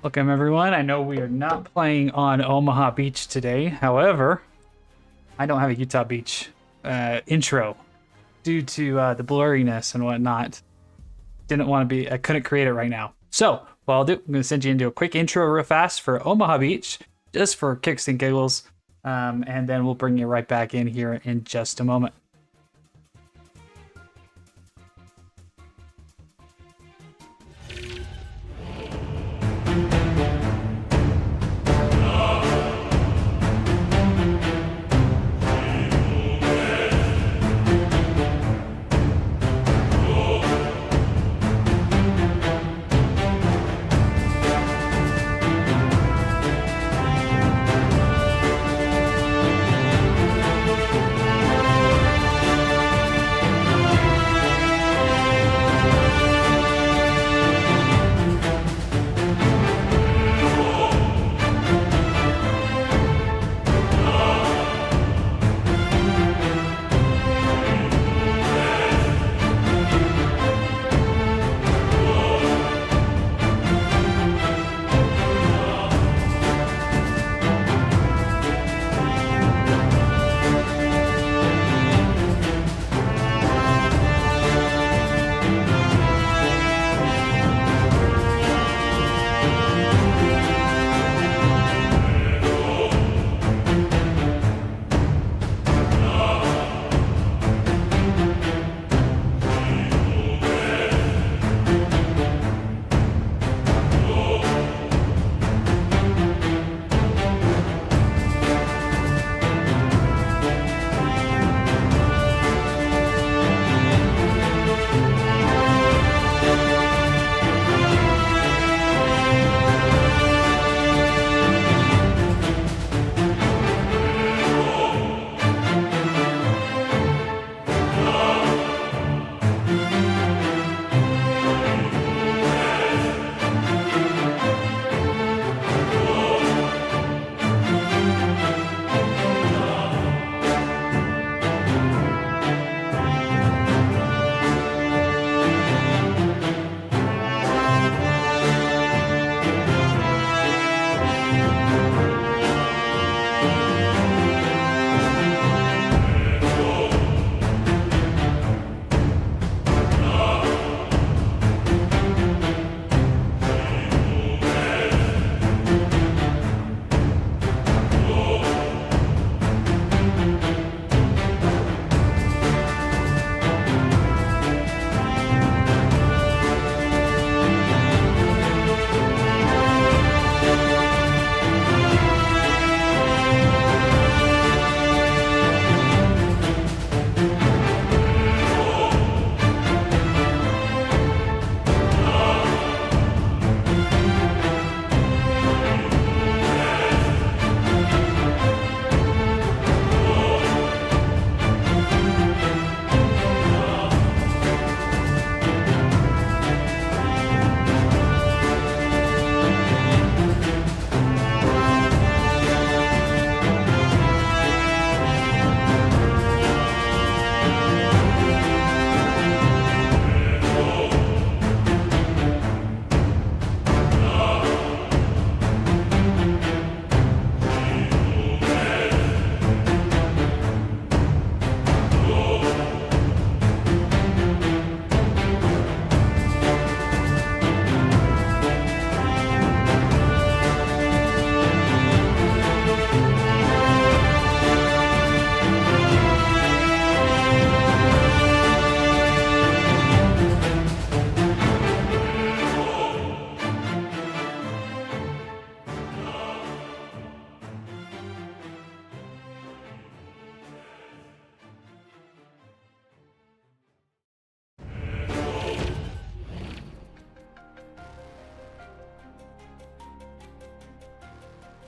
Welcome everyone. I know we are not playing on Omaha Beach today. However, I don't have a Utah Beach intro due to the blurriness and whatnot. I couldn't create it right now. So what I'll do, I'm going to send you into a quick intro real fast for Omaha Beach, just for kicks and giggles. And then we'll bring you right back in here in just a moment.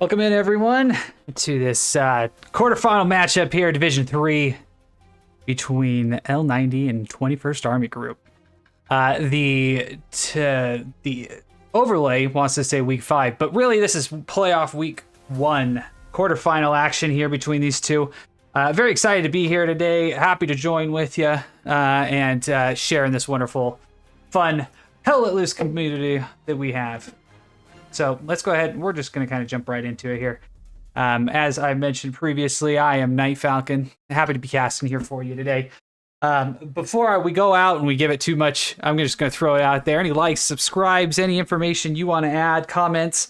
Welcome in everyone to this quarterfinal matchup here, Division 3, between L90 and 21st Army Group. The overlay wants to say week 5, but really this is playoff week 1, quarterfinal action here between these two. Very excited to be here today. Happy to join with you and share in this wonderful, fun, hell let loose community that we have. So let's go ahead. We're just going to kind of jump right into it here. As I mentioned previously, I am Night Falcon. Happy to be casting here for you today. Before we go out and we give it too much, I'm just going to throw it out there. Any likes, subscribes, any information you want to add, comments,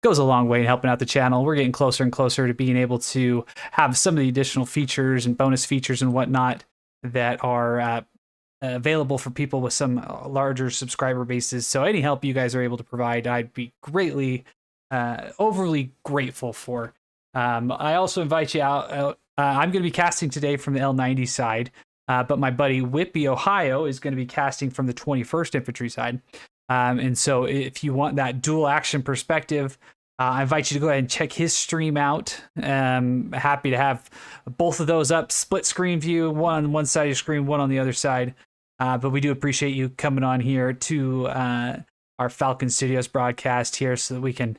goes a long way in helping out the channel. We're getting closer and closer to being able to have some of the additional features and bonus features and whatnot that are available for people with some larger subscriber bases. So any help you guys are able to provide, I'd be greatly, overly grateful for. I also invite you out. I'm going to be casting today from the L90 side. But my buddy Whippy Ohio is going to be casting from the 21st Infantry side. And so if you want that dual action perspective, I invite you to go ahead and check his stream out. Happy to have both of those up, split screen view, one on one side of your screen, one on the other side. But we do appreciate you coming on here to our Falcon Studios broadcast here so that we can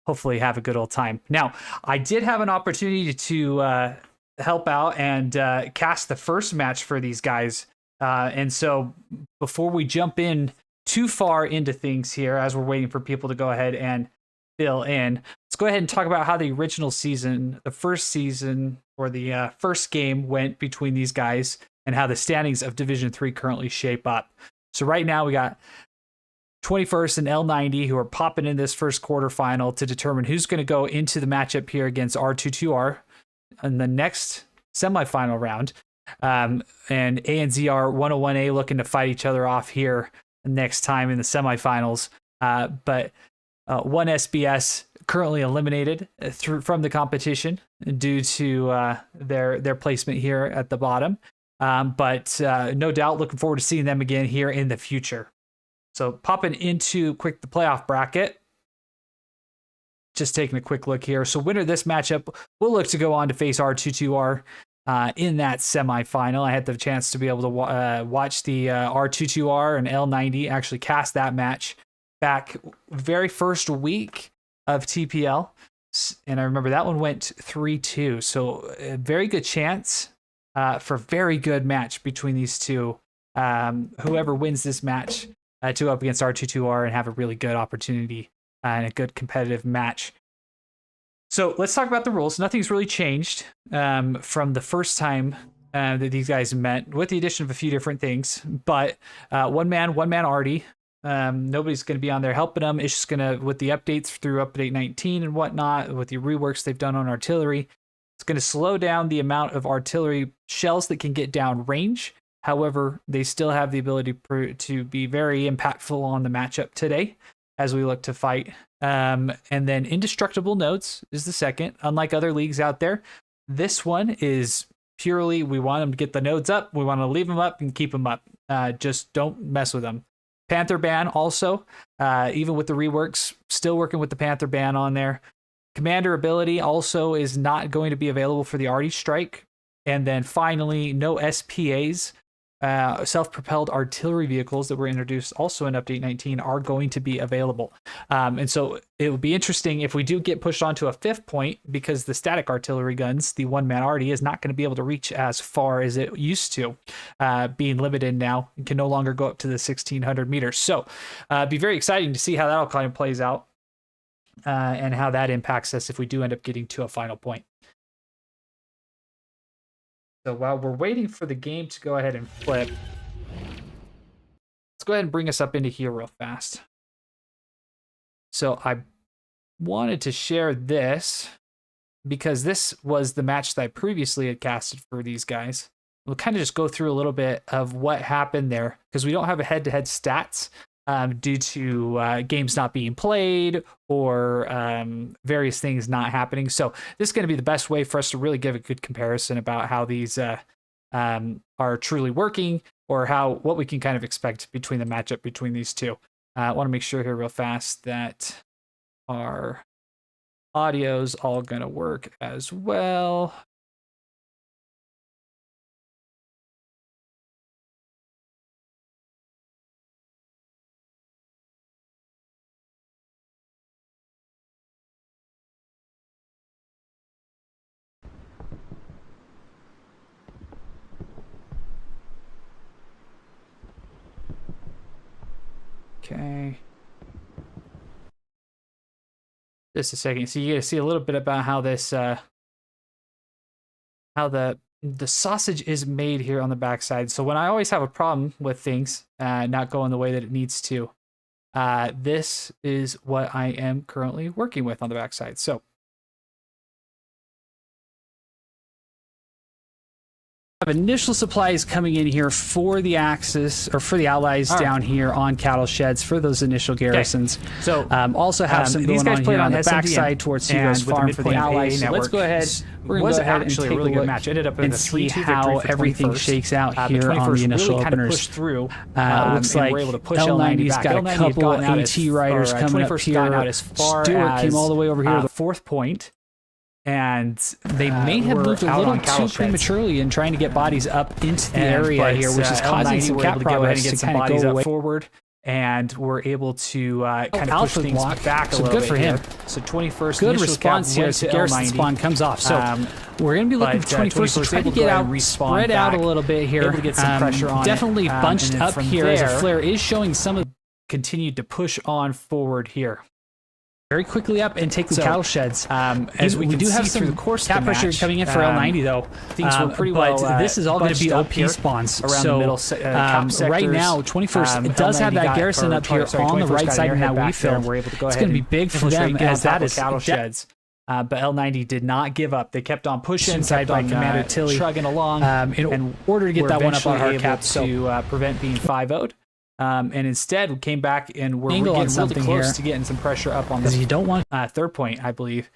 hopefully have a good old time. Now, I did have an opportunity to help out and cast the first match for these guys. And so before we jump in too far into things here, as we're waiting for people to go ahead and fill in, let's go ahead and talk about how the original season, the first season or the first game went between these guys and how the standings of Division 3 currently shape up. So right now we got 21st and L90 who are popping in this first quarterfinal to determine who's going to go into the matchup here against R22R in the next semifinal round. And ANZR 101A looking to fight each other off here next time in the semifinals. But one SBS currently eliminated from the competition due to their placement here at the bottom. But no doubt looking forward to seeing them again here in the future. So popping into quick the playoff bracket. Just taking a quick look here. So winner of this matchup will look to go on to face R22R in that semifinal. I had the chance to be able to watch the R22R and L90 actually cast that match back very first week of TPL. And I remember that one went 3-2. So a very good chance for a very good match between these two. Whoever wins this match to go up against R22R and have a really good opportunity and a good competitive match. So let's talk about the rules. Nothing's really changed from the first time that these guys met, with the addition of a few different things. But one man arty. Nobody's going to be on there helping them. It's just going to, with the updates through update 19 and whatnot, with the reworks they've done on artillery, it's going to slow down the amount of artillery shells that can get down range. However, they still have the ability to be very impactful on the matchup today as we look to fight. And then indestructible nodes is the second. Unlike other leagues out there, this one is purely we want them to get the nodes up. We want to leave them up and keep them up. Just don't mess with them. Panther ban also, even with the reworks, still working with the Panther ban on there. Commander ability also is not going to be available for the Arty Strike. And then finally, no SPAs. Self-propelled artillery vehicles that were introduced also in update 19 are going to be available. And so it will be interesting if we do get pushed onto a fifth point, because the static artillery guns, the one-man arty, is not going to be able to reach as far as it used to, being limited now and can no longer go up to the 1600 meters. So be very exciting to see how that all kind of plays out and how that impacts us if we do end up getting to a final point. So while we're waiting for the game to go ahead and flip, let's go ahead and bring us up into here real fast. So I wanted to share this because this was the match that I previously had casted for these guys. We'll kind of just go through a little bit of what happened there, because we don't have a head-to-head stats due to games not being played or various things not happening. So this is going to be the best way for us to really give a good comparison about how these are truly working, or what we can kind of expect between the matchup between these two. I want to make sure here real fast that our audio's all going to work as well. Okay. just a second. So you get to see a little bit about how this, how the sausage is made here on the backside. So when I always have a problem with things not going the way that it needs to, this is what I am currently working with on the backside. So have initial supplies coming in here for the Axis, or for the Allies down here on cattle sheds for those initial garrisons. Okay. So also have some going on here on the backside towards Seago's farm for the Allies. So let's go ahead. We're going to go ahead and take a really good match. Ended up in a 3-2 victory how everything shakes out here on the initial really openers. Through. Looks like L90's got a couple AT riders coming up here. Stuart came all the way over here to the 4th point. And they may have moved a little too prematurely in trying to get bodies up into the area here, which is causing some cap progress to kind of go forward. And we're able to kind of push things back a little bit. So good for him. So 21st good response here as the garrison spawn comes off. So we're going to be looking for 21st to try to get out, spread out a little bit here. Able to get some pressure on definitely bunched up here as a flare is showing some of continued to push on forward here. Very quickly up and take the cattle sheds. As we do have some through the course cap pressure coming in for L90 though. Things were pretty well. But this is all going to be OP spawns. Around the middle sectors, right now, 21st does have that garrison up here on the right side in that wheat field. It's going to be big for them as that is cattle sheds. But L90 did not give up. They kept on pushing inside by Commander Tilly, chugging along in order to get that one up on hard cap to prevent being 5-0'd. And instead we came back and we're getting really close to getting some pressure up on the you don't want 3rd point, I believe,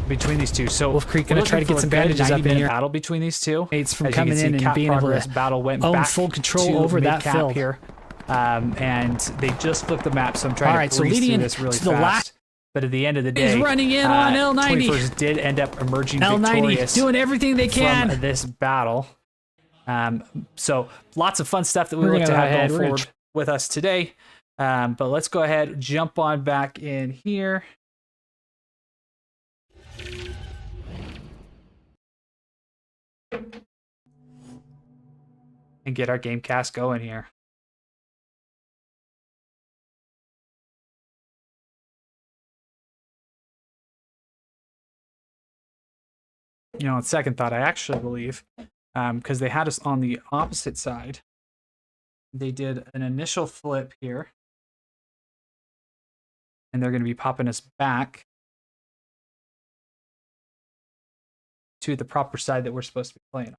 between these two. So Wolf Creek going to try to get some bandages up in here. Battle between these two. It's from coming in and being able to battle went own back full control over that field here. And they just flipped the map, so I'm trying to breeze through this really fast. But at the end of the day, he's running in on L90. 21st did end up emerging victorious. Doing everything they can from this battle. So lots of fun stuff that we look to have going forward with us today. But let's go ahead, jump on back in here. And get our game cast going here. You know, on second thought, I actually believe because they had us on the opposite side. They did an initial flip here. And they're going to be popping us back to the proper side that we're supposed to be playing on.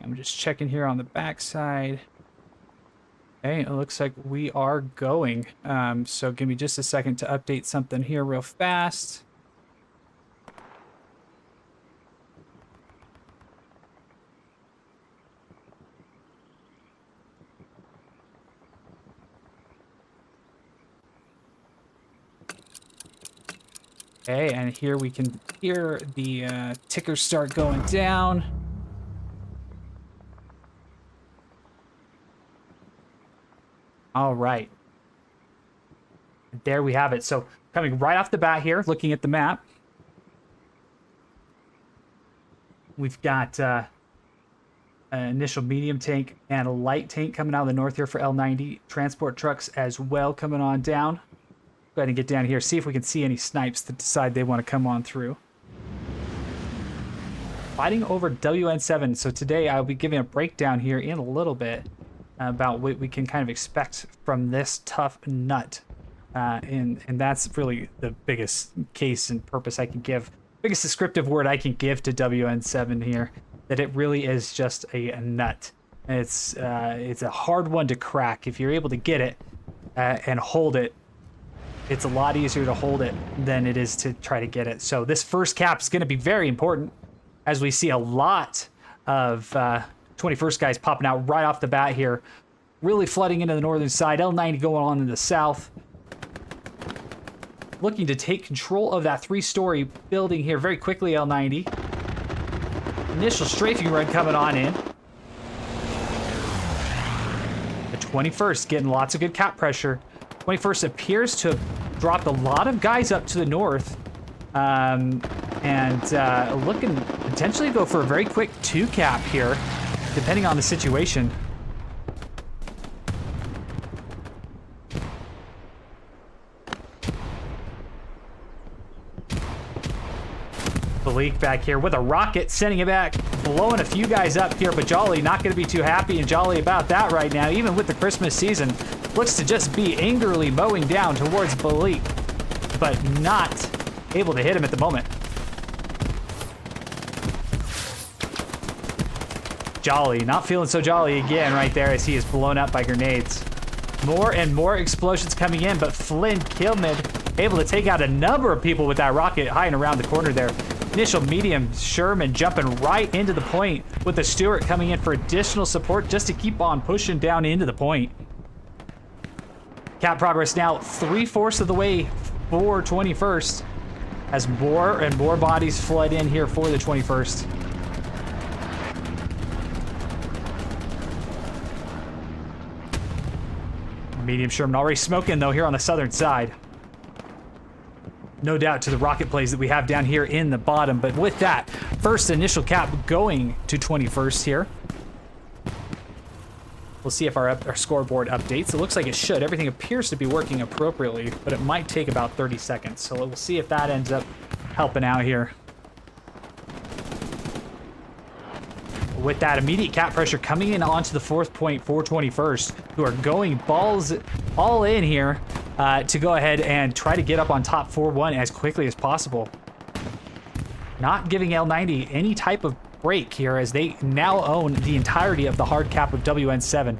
I'm just checking here on the backside. Okay, it looks like we are going. So give me just a second to update something here real fast. Okay, and here we can hear the ticker start going down. All right. There we have it. So coming right off the bat here, looking at the map, we've got an initial medium tank and a light tank coming out of the north here for L90. Transport trucks as well coming on down. Go ahead and get down here, see if we can see any snipes that decide they want to come on through. fighting over WN7. So today I'll be giving a breakdown here in a little bit about what we can kind of expect from this tough nut. And that's really the biggest case and purpose I can give. Biggest descriptive word I can give to WN7 here, that it really is just a nut. And it's a hard one to crack. If you're able to get it and hold it, it's a lot easier to hold it than it is to try to get it. So this first cap is going to be very important, as we see a lot of 21st guys popping out right off the bat here, really flooding into the northern side. L90 going on in the south, looking to take control of that 3-story building here very quickly. L90 initial strafing run coming on in. The 21st getting lots of good cap pressure. 21st appears to have dropped a lot of guys up to the north, and looking potentially go for a very quick 2 cap here, depending on the situation. Leak back here with a rocket, sending it back, blowing a few guys up here, but Jolly not going to be too happy and jolly about that right now. Even with the Christmas season, looks to just be angrily mowing down towards Balik, but not able to hit him at the moment. Jolly not feeling so jolly again right there, as he is blown up by grenades. More and more explosions coming in, but Flynn Kilmid able to take out a number of people with that rocket high and around the corner there. Initial medium Sherman jumping right into the point, with the Stewart coming in for additional support just to keep on pushing down into the point. Cap progress now 3/4 of the way for 21st, as more and more bodies flood in here for the 21st. Medium Sherman already smoking though here on the southern side. No doubt to the rocket plays that we have down here in the bottom, but with that first initial cap going to 21st here. We'll see if our scoreboard updates. It looks like it should. Everything appears to be working appropriately, but it might take about 30 seconds. So we'll see if that ends up helping out here. With that immediate cap pressure coming in onto the 4th point for 21st, who are going balls all in here to go ahead and try to get up on top 4-1 as quickly as possible. Not giving L90 any type of break here, as they now own the entirety of the hard cap of WN7.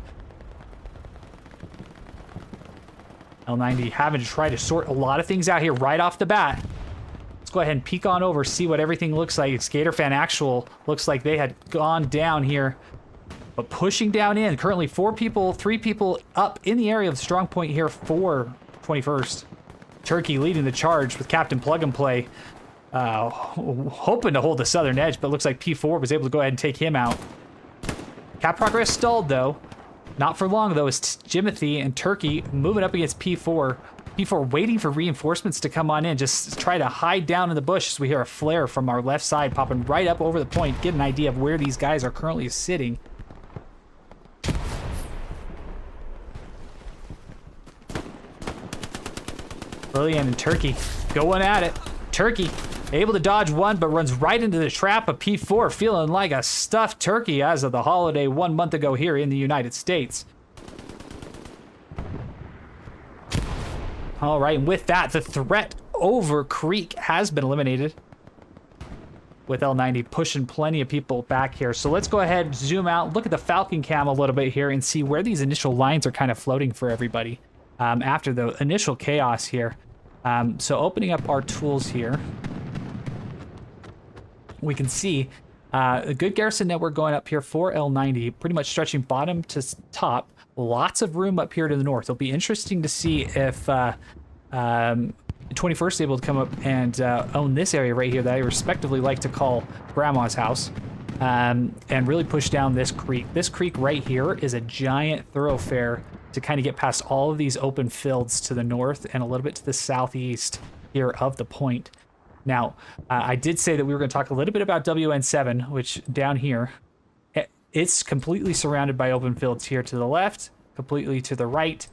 L90 having to try to sort a lot of things out here right off the bat. Let's go ahead and peek on over, see what everything looks like. Skater Fan Actual looks like they had gone down here, but pushing down in. Currently 3 people up in the area of the strong point here for 21st. Turkey leading the charge with Captain Plug and Play, hoping to hold the southern edge, but looks like P4 was able to go ahead and take him out. Cap progress stalled though. Not for long though, as Jimothy and Turkey moving up against P4. P4 waiting for reinforcements to come on in, just try to hide down in the bush as we hear a flare from our left side popping right up over the point, get an idea of where these guys are currently sitting. Lillian and Turkey going at it. Turkey able to dodge one, but runs right into the trap of P4, feeling like a stuffed turkey as of the holiday 1 month ago here in the United States. All right, and with that, the threat over Creek has been eliminated, with L90 pushing plenty of people back here. So let's go ahead, zoom out, look at the Falcon Cam a little bit here and see where these initial lines are kind of floating for everybody after the initial chaos here. So opening up our tools here, we can see a good garrison network going up here for L90, pretty much stretching bottom to top. Lots of room up here to the north. It'll be interesting to see if 21st is able to come up and own this area right here that I respectively like to call Grandma's house, and really push down this creek. This creek right here is a giant thoroughfare to kind of get past all of these open fields to the north and a little bit to the southeast here of the point. Now, I did say that we were going to talk a little bit about WN7, which down here, it's completely surrounded by open fields here to the left, completely to the right,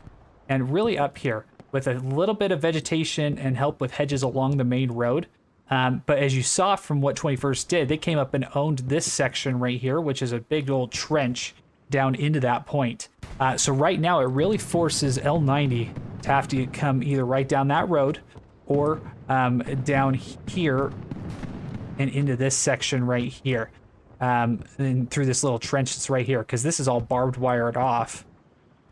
and really up here with a little bit of vegetation and help with hedges along the main road. But as you saw from what 21st did, they came up and owned this section right here, which is a big old trench down into that point. So right now it really forces L90 to have to come either right down that road or down here and into this section right here. And through this little trench that's right here, because this is all barbed wired off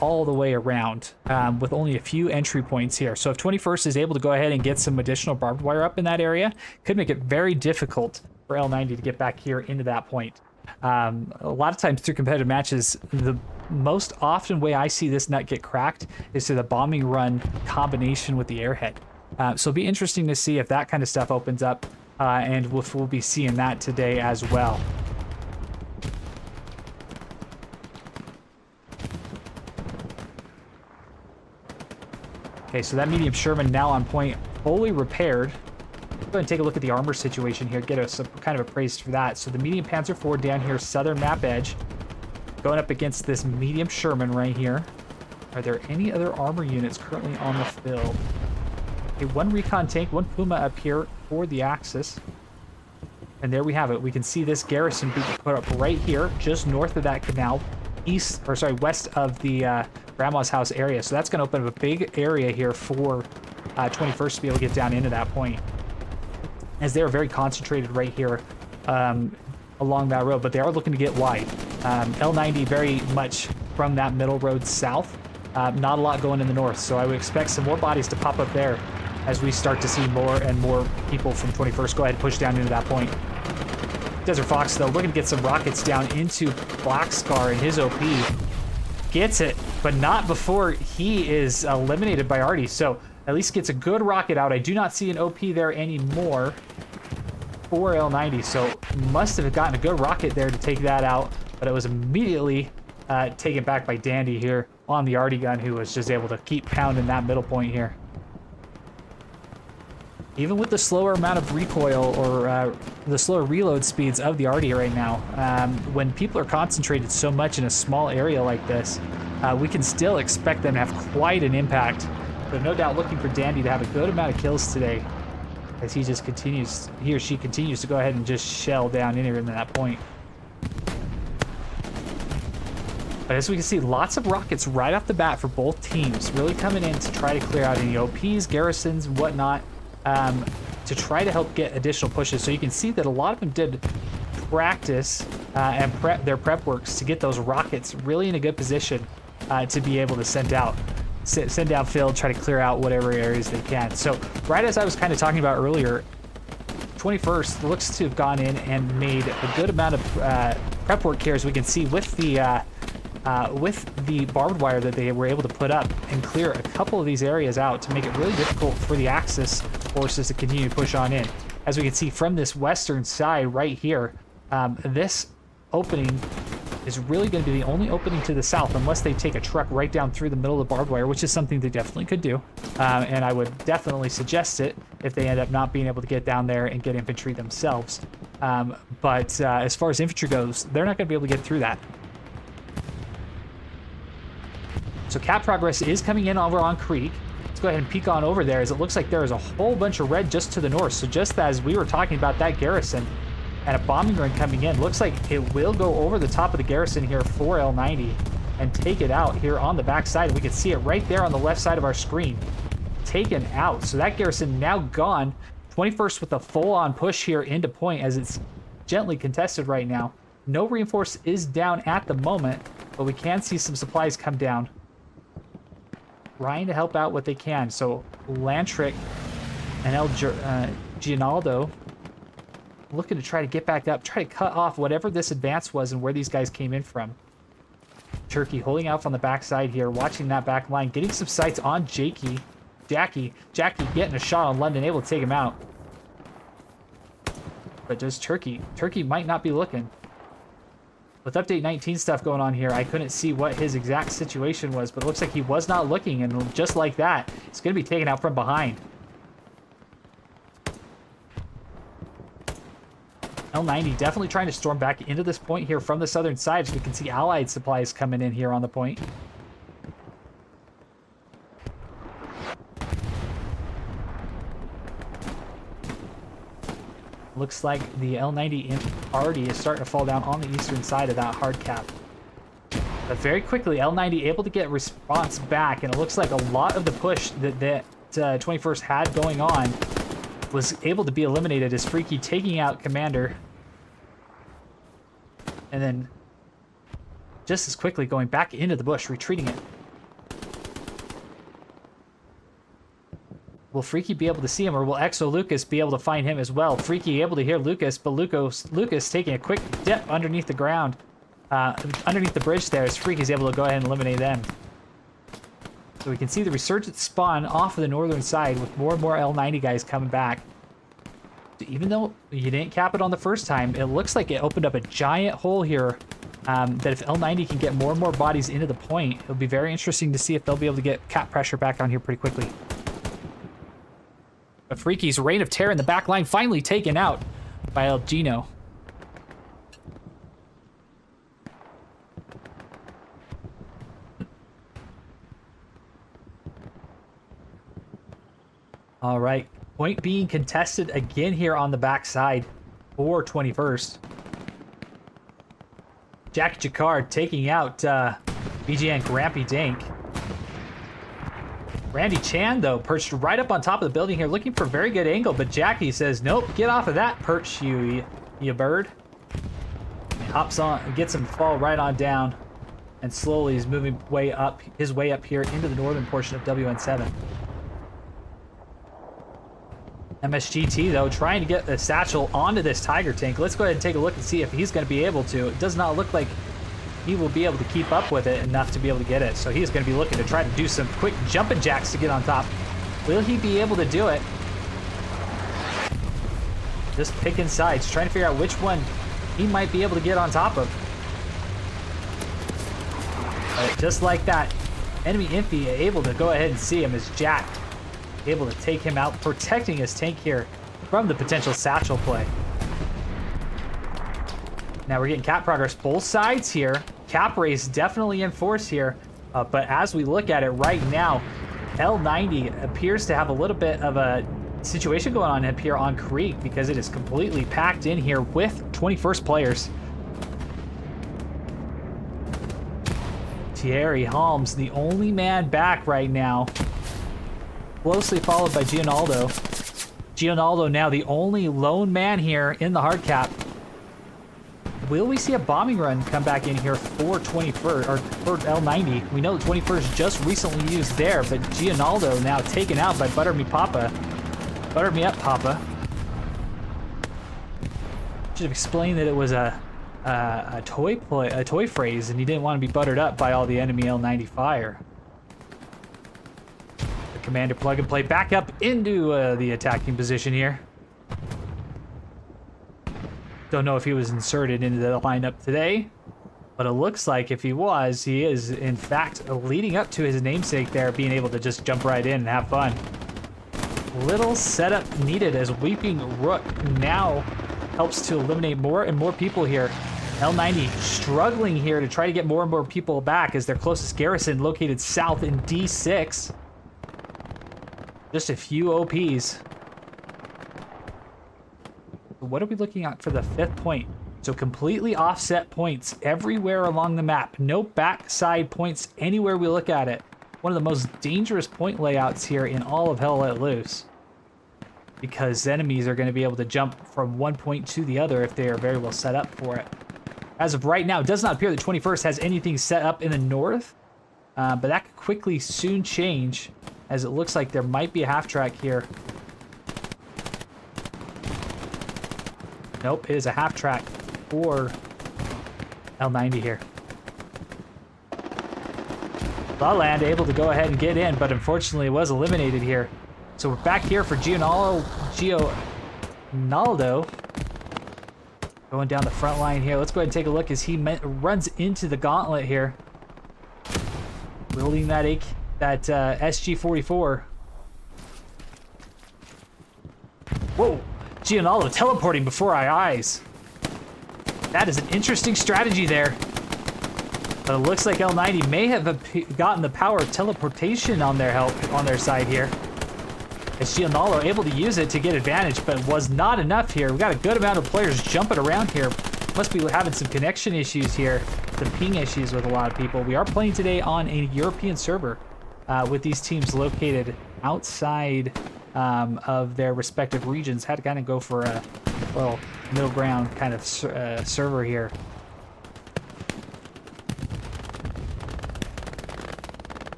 all the way around with only a few entry points here. So if 21st is able to go ahead and get some additional barbed wire up in that area, could make it very difficult for L90 to get back here into that point. A lot of times through competitive matches, the most often way I see this nut get cracked is through the bombing run combination with the airhead. So it'll be interesting to see if that kind of stuff opens up, and we'll be seeing that today as well. Okay, so that medium Sherman now on point, fully repaired. Go ahead and take a look at the armor situation here, get some kind of appraised for that. So the medium Panzer IV down here, southern map edge, going up against this medium Sherman right here. Are there any other armor units currently on the field? Okay, one recon tank, one Puma up here for the Axis. And there we have it. We can see this garrison being put up right here, just north of that canal, west of the Grandma's house area. So that's going to open up a big area here for 21st to be able to get down into that point, as they're very concentrated right here along that road, but they are looking to get wide. L90 very much from that middle road south. Not a lot going in the north, so I would expect some more bodies to pop up there as we start to see more and more people from 21st go ahead and push down into that point. Desert Fox, though, looking to get some rockets down into Black Scar and his OP. Gets it, but not before he is eliminated by Artie, so at least gets a good rocket out. I do not see an OP there anymore for L90, so must have gotten a good rocket there to take that out, but it was immediately taken back by Dandy here on the Artie gun, who was just able to keep pounding that middle point here. Even with the slower amount of recoil or the slower reload speeds of the Artie right now, when people are concentrated so much in a small area like this, we can still expect them to have quite an impact. But no doubt looking for Dandy to have a good amount of kills today, as he or she continues to go ahead and just shell down into that point. But as we can see, lots of rockets right off the bat for both teams, really coming in to try to clear out any OPs, garrisons, whatnot, to try to help get additional pushes. So you can see that a lot of them did practice and their prep works to get those rockets really in a good position to be able to send downfield, try to clear out whatever areas they can. So right as I was kind of talking about earlier, 21st looks to have gone in and made a good amount of prep work here, as we can see with the barbed wire that they were able to put up and clear a couple of these areas out to make it really difficult for the Axis forces to continue to push on in. As we can see from this western side right here, this opening is really going to be the only opening to the south, unless they take a truck right down through the middle of the barbed wire, which is something they definitely could do. And I would definitely suggest it if they end up not being able to get down there and get infantry themselves. But as far as infantry goes, they're not going to be able to get through that. So cap progress is coming in over on Creek. Let's go ahead and peek on over there, as it looks like there is a whole bunch of red just to the north. So just as we were talking about that garrison and a bombing run coming in, looks like it will go over the top of the garrison here for L90 and take it out here on the backside. We can see it right there on the left side of our screen, taken out. So that garrison now gone. 21st with a full-on push here into point, as it's gently contested right now. No reinforce is down at the moment, but we can see some supplies come down, trying to help out what they can. So Lantrick and Gianaldo looking to try to get back up, try to cut off whatever this advance was and where these guys came in from. Turkey holding out on the backside here, watching that back line, getting some sights on Jackie getting a shot on London, able to take him out. But does Turkey might not be looking. With update 19 stuff going on here, I couldn't see what his exact situation was, but it looks like he was not looking, and just like that, it's going to be taken out from behind. L90 definitely trying to storm back into this point here from the southern side, so we can see Allied supplies coming in here on the point. Looks like the L90 imp already is starting to fall down on the eastern side of that hard cap. But very quickly, L90 able to get response back, and it looks like a lot of the push that 21st had going on was able to be eliminated as Freaky taking out Commander. And then just as quickly going back into the bush, retreating it. Will Freaky be able to see him, or will Exo Lucas be able to find him as well? Freaky able to hear Lucas, but Lucas taking a quick dip underneath the ground, underneath the bridge there, as Freaky's able to go ahead and eliminate them. So we can see the resurgent spawn off of the northern side with more and more L90 guys coming back. So even though you didn't cap it on the first time, it looks like it opened up a giant hole here. That if L90 can get more and more bodies into the point, it'll be very interesting to see if they'll be able to get cap pressure back on here pretty quickly. But Freaky's Reign of Terror in the back line finally taken out by El Gino. All right, point being contested again here on the backside for 21st. Jack Jacquard taking out BGN Grampy Dank. Randy Chan, though, perched right up on top of the building here, looking for a very good angle, but Jackie says, nope, get off of that perch, you bird. He hops on, gets him to fall right on down, and slowly is moving his way up here into the northern portion of WN7. MSGT, though, trying to get the satchel onto this Tiger tank. Let's go ahead and take a look and see if he's going to be able to. It does not look like he will be able to keep up with it enough to be able to get it. So he's going to be looking to try to do some quick jumping jacks to get on top. Will he be able to do it? Just picking sides, trying to figure out which one he might be able to get on top of. But just like that, enemy Impy able to go ahead and see him as Jack able to take him out, protecting his tank here from the potential satchel play. Now we're getting cap progress both sides here. Cap race definitely in force here, but as we look at it right now, L90 appears to have a little bit of a situation going on up here on Creek because it is completely packed in here with 21st players. Thierry Holmes, the only man back right now, closely followed by Gionaldo. Gionaldo now the only lone man here in the hard cap. Will we see a bombing run come back in here for 21st, or for L90? We know the 21st just recently used there, but Gionaldo now taken out by Butter Me Papa. Butter Me Up Papa. Should have explained that it was a toy phrase, and he didn't want to be buttered up by all the enemy L90 fire. The commander plug and play back up into the attacking position here. Don't know if he was inserted into the lineup today, but it looks like if he was, he is in fact leading up to his namesake there, being able to just jump right in and have fun. Little setup needed as Weeping Rook now helps to eliminate more and more people here. L90 struggling here to try to get more and more people back as their closest garrison located south in D6. Just a few OPs. What are we looking at for the 5th point? So completely offset points everywhere along the map. No backside points anywhere we look at it. One of the most dangerous point layouts here in all of Hell Let Loose. Because enemies are going to be able to jump from one point to the other if they are very well set up for it. As of right now, it does not appear that 21st has anything set up in the north. But that could quickly soon change, as it looks like there might be a half track here. Nope, it is a half track for L90 here. La Land able to go ahead and get in, but unfortunately was eliminated here. So we're back here for Gionaldo going down the front line here. Let's go ahead and take a look as he runs into the gauntlet here. Wielding that SG-44. Whoa! Gionaldo teleporting before our eyes. That is an interesting strategy there. But it looks like L90 may have gotten the power of teleportation on their side here. As Gianolo able to use it to get advantage, but was not enough here. We got a good amount of players jumping around here. Must be having some connection issues here, some ping issues with a lot of people. We are playing today on a European server with these teams located outside of their respective regions. Had to kind of go for a little middle ground kind of server here.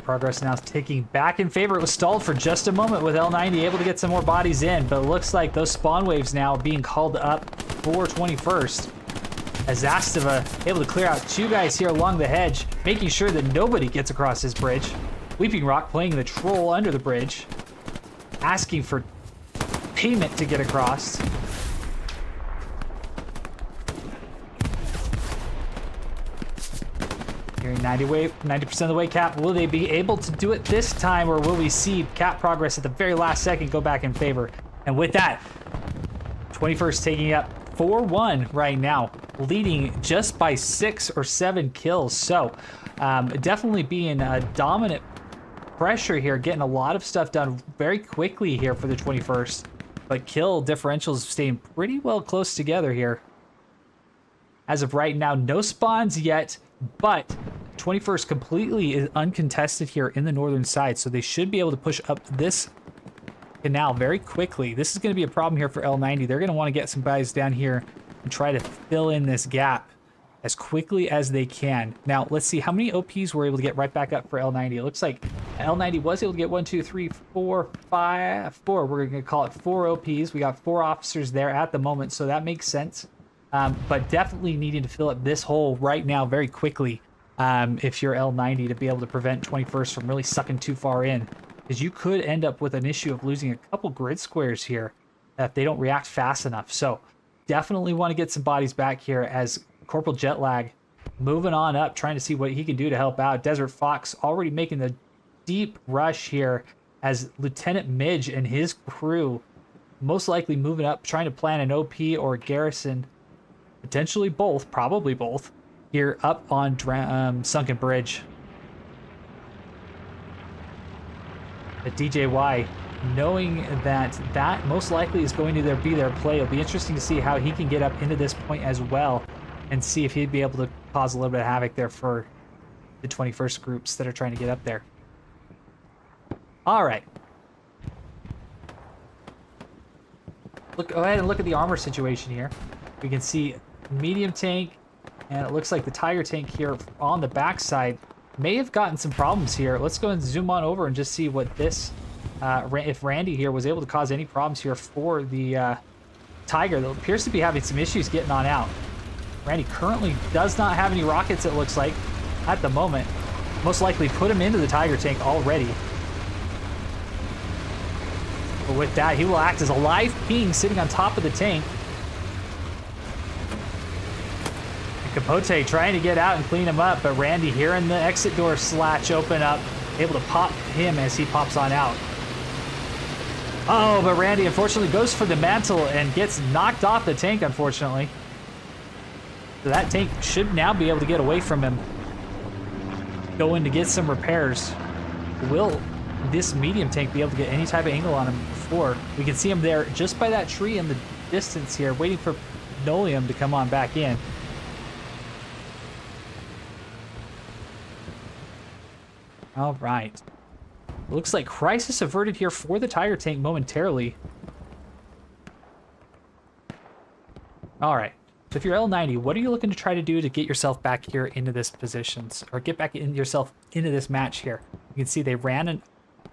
Progress now taking back in favor. It was stalled for just a moment with L90 able to get some more bodies in, but it looks like those spawn waves now being called up for 21st. As Astava able to clear out 2 guys here along the hedge, making sure that nobody gets across his bridge. Weeping Rock playing the troll under the bridge, asking for payment to get across. Hearing 90% of the way, Cap. Will they be able to do it this time, or will we see Cap Progress at the very last second go back in favor? And with that, 21st taking up 4-1 right now, leading just by 6 or 7 kills. So definitely being a dominant pressure here, getting a lot of stuff done very quickly here for the 21st. But kill differentials staying pretty well close together here. As of right now, no spawns yet, but 21st completely is uncontested here in the northern side, so they should be able to push up this canal very quickly. This is going to be a problem here for L90. They're going to want to get some guys down here and try to fill in this gap as quickly as they can. Now, let's see how many OPs we're able to get right back up for L90. It looks like L90 was able to get 1, 2, 3, 4, 5, 4. We're going to call it 4 OPs. We got 4 officers there at the moment, so that makes sense. But definitely needing to fill up this hole right now very quickly if you're L90 to be able to prevent 21st from really sucking too far in. Because you could end up with an issue of losing a couple grid squares here if they don't react fast enough. So definitely want to get some bodies back here as Corporal Jetlag moving on up, trying to see what he can do to help out. Desert Fox already making the deep rush here as Lieutenant Midge and his crew most likely moving up, trying to plan an OP or a garrison. Potentially both, probably both, here up on Sunken Bridge. But DJY, knowing that that most likely is going to be their play, it'll be interesting to see how he can get up into this point as well and see if he'd be able to cause a little bit of havoc there for the 21st groups that are trying to get up there. All right. Go ahead and look at the armor situation here. We can see medium tank, and it looks like the Tiger tank here on the backside may have gotten some problems here. Let's go and zoom on over and just see what this, if Randy here was able to cause any problems here for the Tiger that appears to be having some issues getting on out. Randy currently does not have any rockets, it looks like, at the moment. Most likely put him into the Tiger tank already. But with that, he will act as a live ping sitting on top of the tank. Capote trying to get out and clean him up, but Randy hearing the exit door slatch open up, able to pop him as he pops on out. Oh, but Randy unfortunately goes for the mantle and gets knocked off the tank, unfortunately. So that tank should now be able to get away from him. Going to get some repairs. Will this medium tank be able to get any type of angle on him before? We can see him there just by that tree in the distance here, waiting for Nolium to come on back in. All right. Looks like crisis averted here for the Tiger tank momentarily. All right. So if you're L90, what are you looking to try to do to get yourself back here into this positions, or get back in yourself into this match here? You can see they ran a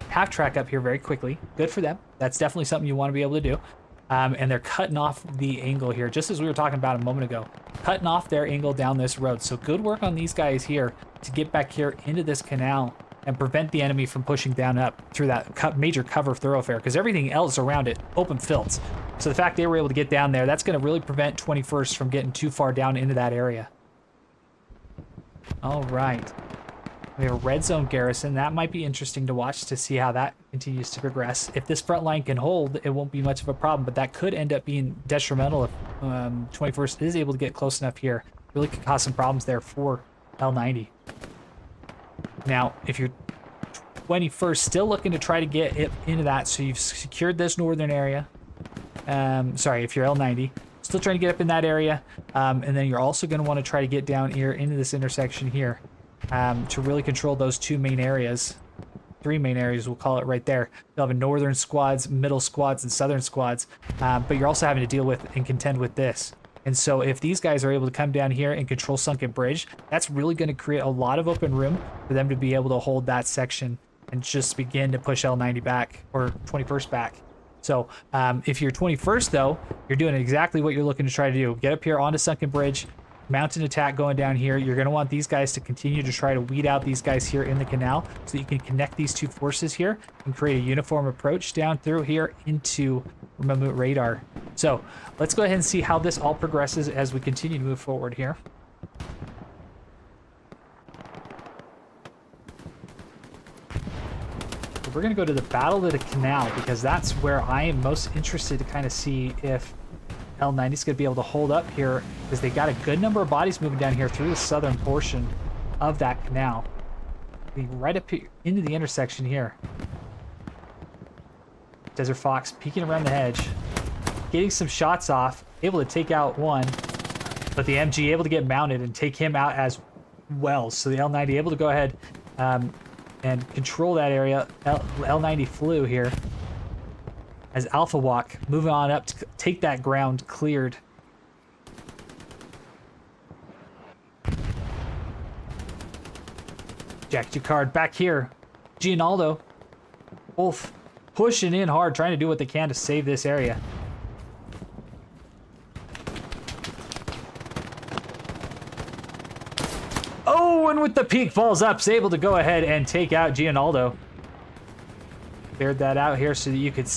half track up here very quickly. Good for them. That's definitely something you want to be able to do. And they're cutting off the angle here, just as we were talking about a moment ago. Cutting off their angle down this road. So good work on these guys here to get back here into this canal and prevent the enemy from pushing down up through that major cover thoroughfare, because everything else around it, open fields. So the fact they were able to get down there, that's going to really prevent 21st from getting too far down into that area. All right. We have a red zone garrison. That might be interesting to watch to see how that continues to progress. If this front line can hold, it won't be much of a problem, but that could end up being detrimental if 21st is able to get close enough here Really could cause some problems there for L90. Now, if you're 21st, still looking to try to get it into that, so you've secured this northern area. Sorry, if you're L90, still trying to get up in that area, and then you're also going to want to try to get down here into this intersection here to really control those two main areas. Three main areas, we'll call it right there. You'll have a northern squads, middle squads, and southern squads, but you're also having to deal with and contend with this. And so if these guys are able to come down here and control Sunken Bridge, that's really going to create a lot of open room for them to be able to hold that section and just begin to push L90 back, or 21st back. So if you're 21st, though, you're doing exactly what you're looking to try to do. Get up here onto Sunken Bridge, mount an attack going down here. You're going to want these guys to continue to try to weed out these guys here in the canal so that you can connect these two forces here and create a uniform approach down through here into remote radar. So let's go ahead and see how this all progresses as we continue to move forward here. We're going to go to the Battle of the Canal because that's where I am most interested to kind of see if L90 is going to be able to hold up here, because they got a good number of bodies moving down here through the southern portion of that canal. Be right up here into the intersection here. Desert Fox peeking around the hedge, getting some shots off, able to take out one, but the MG able to get mounted and take him out as well. So the L90 able to go ahead and control that area. L90 flew here as Alpha Walk moving on up to take that ground cleared. Jack Jacquard back here. Gianaldo both pushing in hard, trying to do what they can to save this area. Oh, and with the peak falls up, is able to go ahead and take out Gianaldo. Cleared that out here so that you could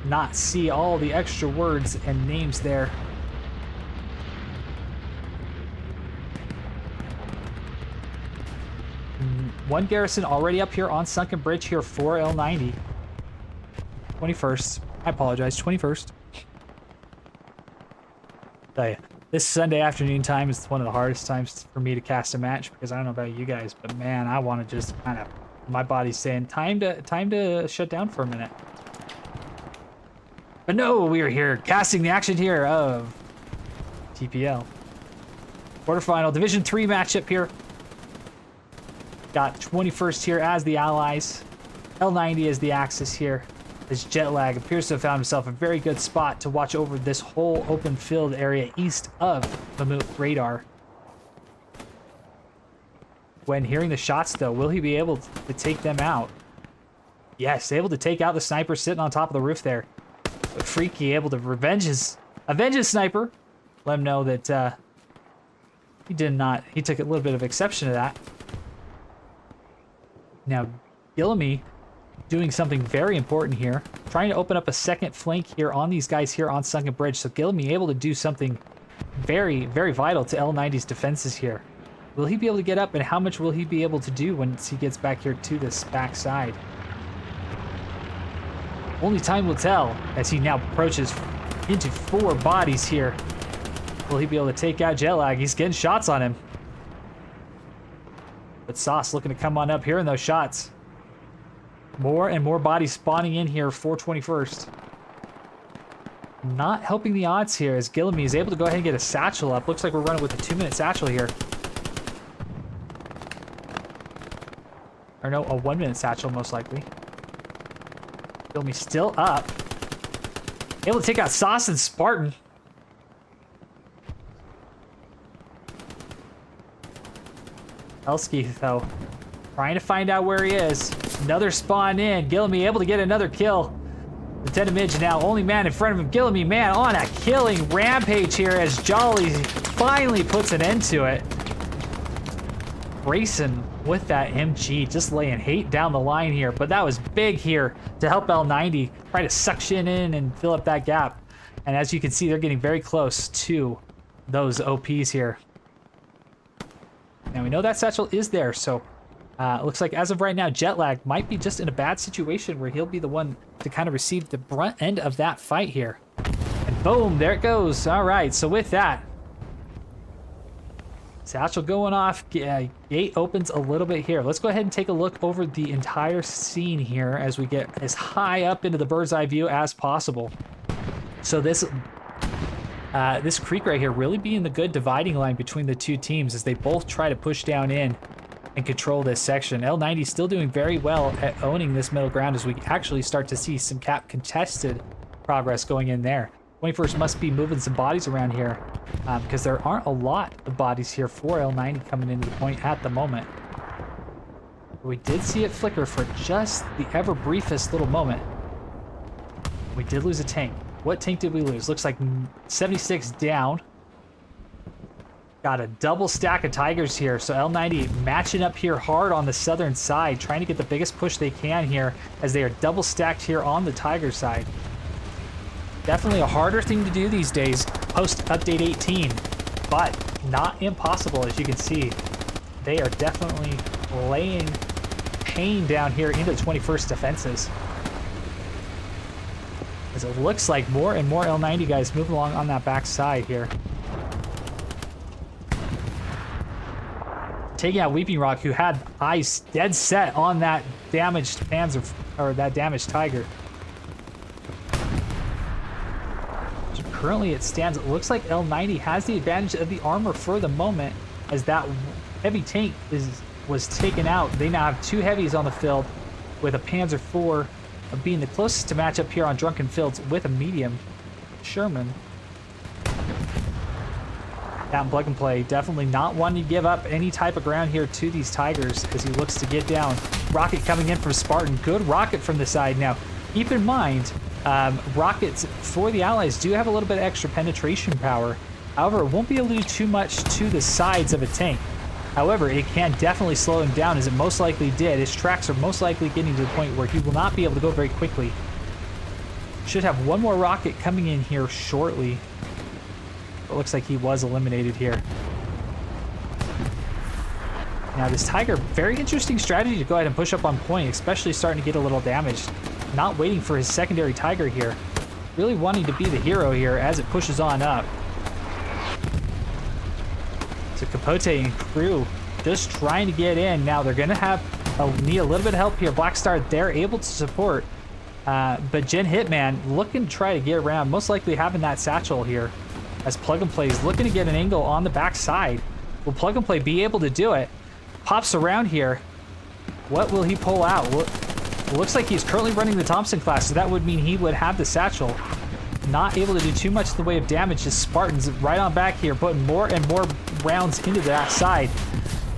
not see all the extra words and names there. One garrison already up here on Sunken Bridge here for L90. 21st. I apologize, 21st. Tell you, this Sunday afternoon time is one of the hardest times for me to cast a match, because I don't know about you guys, but man, I want to just kind of, my body's saying time to shut down for a minute. But no, we are here casting the action here of TPL. Quarterfinal Division 3 matchup here. Got 21st here as the allies. L90 as the axis here. As Jetlag appears to have found himself a very good spot to watch over this whole open field area east of Mammoth radar. When hearing the shots, though, will he be able to take them out? Yes, able to take out the sniper sitting on top of the roof there. But Freaky able to avenge his sniper. Let him know that he took a little bit of exception to that. Now, Gillamy doing something very important here. Trying to open up a second flank here on these guys here on Sunken Bridge. So Gillamy able to do something very, very vital to L90's defenses here. Will he be able to get up, and how much will he be able to do once he gets back here to this back side? Only time will tell as he now approaches into 4 bodies here. Will he be able to take out Jetlag? He's getting shots on him. But Sauce looking to come on up here in those shots. More and more bodies spawning in here for 21st. Not helping the odds here as Gillamy is able to go ahead and get a satchel up. Looks like we're running with a 2-minute satchel here. Or no, a 1-minute satchel most likely. Gillamy still up. Able to take out Sauce and Spartan. Elsky, though, trying to find out where he is. Another spawn in. Gillamy able to get another kill. Lieutenant Midge now only man in front of him. Gillamy, man, on a killing rampage here as Jolly finally puts an end to it. Grayson with that MG, just laying hate down the line here. But that was big here to help L90 try to suction in and fill up that gap. And as you can see, they're getting very close to those OPs here. Now we know that satchel is there, so looks like as of right now, Jetlag might be just in a bad situation where he'll be the one to kind of receive the brunt end of that fight here. And boom, there it goes. All right, so with that, Satchel going off. Gate opens a little bit here. Let's go ahead and take a look over the entire scene here as we get as high up into the bird's eye view as possible. So this creek right here really being the good dividing line between the two teams as they both try to push down in and control this section. L90 still doing very well at owning this middle ground as we actually start to see some cap contested progress going in there. 21st must be moving some bodies around here because there aren't a lot of bodies here for L90 coming into the point at the moment. We did see it flicker for just the ever briefest little moment. We did lose a tank. What tank did we lose? Looks like 76 down. Got a double stack of Tigers here. So L90 matching up here hard on the southern side, trying to get the biggest push they can here as they are double stacked here on the Tiger side. Definitely a harder thing to do these days post update 18, but not impossible as you can see. They are definitely laying pain down here into the 21st defenses. As it looks like more and more L90 guys moving along on that back side here. Taking out Weeping Rock, who had eyes dead set on that damaged Panzer, or that damaged Tiger. So currently it stands, it looks like L90 has the advantage of the armor for the moment as that heavy tank was taken out. They now have 2 heavies on the field with a Panzer IV being the closest to match up here on Drunken Fields with a medium Sherman. Down plug and play, definitely not wanting to give up any type of ground here to these Tigers as he looks to get down. Rocket coming in from Spartan, good rocket from the side. Now keep in mind, rockets for the Allies do have a little bit of extra penetration power. However, it won't be able to do too much to the sides of a tank. However, it can definitely slow him down as it most likely did. His tracks are most likely getting to the point where he will not be able to go very quickly. Should have one more rocket coming in here shortly. It looks like he was eliminated here. Now this Tiger, very interesting strategy to go ahead and push up on point, especially starting to get a little damaged. Not waiting for his secondary Tiger here. Really wanting to be the hero here as it pushes on up. So Capote and crew just trying to get in. Now they're going to need a little bit of help here. Black Star, they're able to support. But Gen Hitman looking to try to get around, most likely having that satchel here. As Plug and Play is looking to get an angle on the back side. Will Plug and Play be able to do it? Pops around here. What will he pull out? Looks like he's currently running the Thompson class, so that would mean he would have the satchel. Not able to do too much in the way of damage as Spartans right on back here, putting more and more rounds into that side.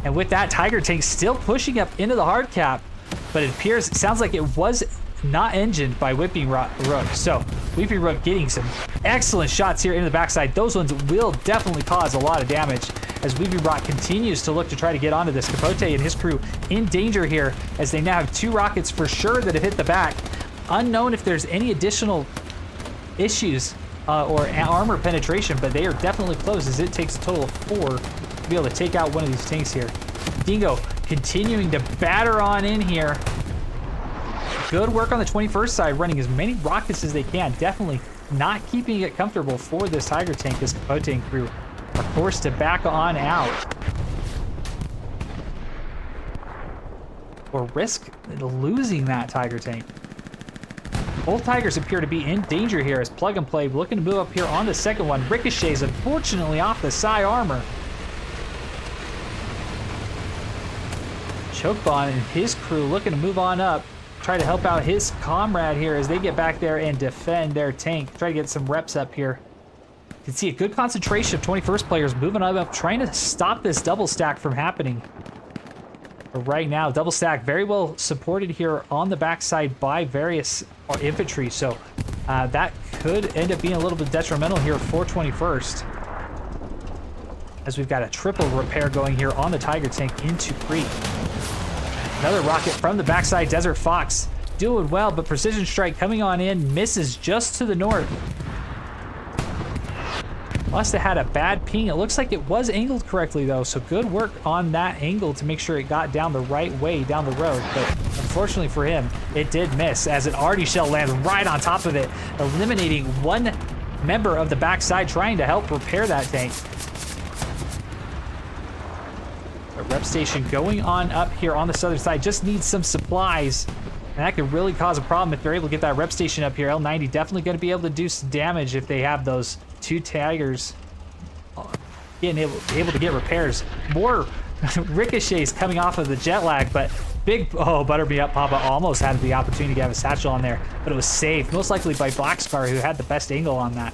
And with that, Tiger tank still pushing up into the hard cap, but it appears, it sounds like it was not engined by Whipping Rook. So Whipping Rook getting some excellent shots here into the backside. Those ones will definitely cause a lot of damage as Whipping Rock continues to look to try to get onto this. Capote and his crew in danger here as they now have 2 rockets for sure that have hit the back. Unknown if there's any additional issues or armor penetration, but they are definitely close as it takes a total of 4 to be able to take out one of these tanks here. Dingo continuing to batter on in here. Good work on the 21st side, running as many rockets as they can. Definitely not keeping it comfortable for this Tiger tank. This Capote and crew are forced to back on out or risk losing that Tiger tank. Both Tigers appear to be in danger here as Plug and Play looking to move up here on the second one. Ricochets, unfortunately, off the side armor. Chokebon and his crew looking to move on up. Try to help out his comrade here as they get back there and defend their tank. Try to get some reps up here. You can see a good concentration of 21st players moving up, trying to stop this double stack from happening. But right now, double stack very well supported here on the backside by various infantry. So that could end up being a little bit detrimental here for 21st. As we've got a triple repair going here on the Tiger tank into Creek. Another rocket from the backside. Desert Fox doing well, but Precision Strike coming on in, misses just to the north. Must have had a bad ping. It looks like it was angled correctly though, so good work on that angle to make sure it got down the right way down the road. But unfortunately for him, it did miss as an arty shell lands right on top of it, eliminating one member of the backside trying to help repair that tank. But rep station going on up here on the southern side. Just needs some supplies. And that could really cause a problem if they're able to get that rep station up here. L90 definitely going to be able to do some damage if they have those two Tigers getting able to get repairs. More ricochets coming off of the jet lag, but big, oh, butter me up, Papa almost had the opportunity to have a satchel on there, but it was safe, most likely by Black Scar, who had the best angle on that.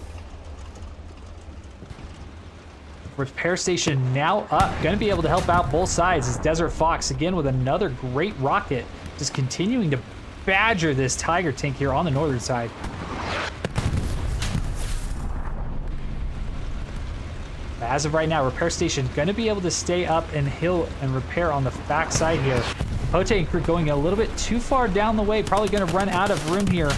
Repair station now up, going to be able to help out both sides as Desert Fox again with another great rocket, just continuing to badger this Tiger tank here on the northern side. As of right now, repair station going to be able to stay up and heal and repair on the back side here. Pote and crew going a little bit too far down the way, probably going to run out of room here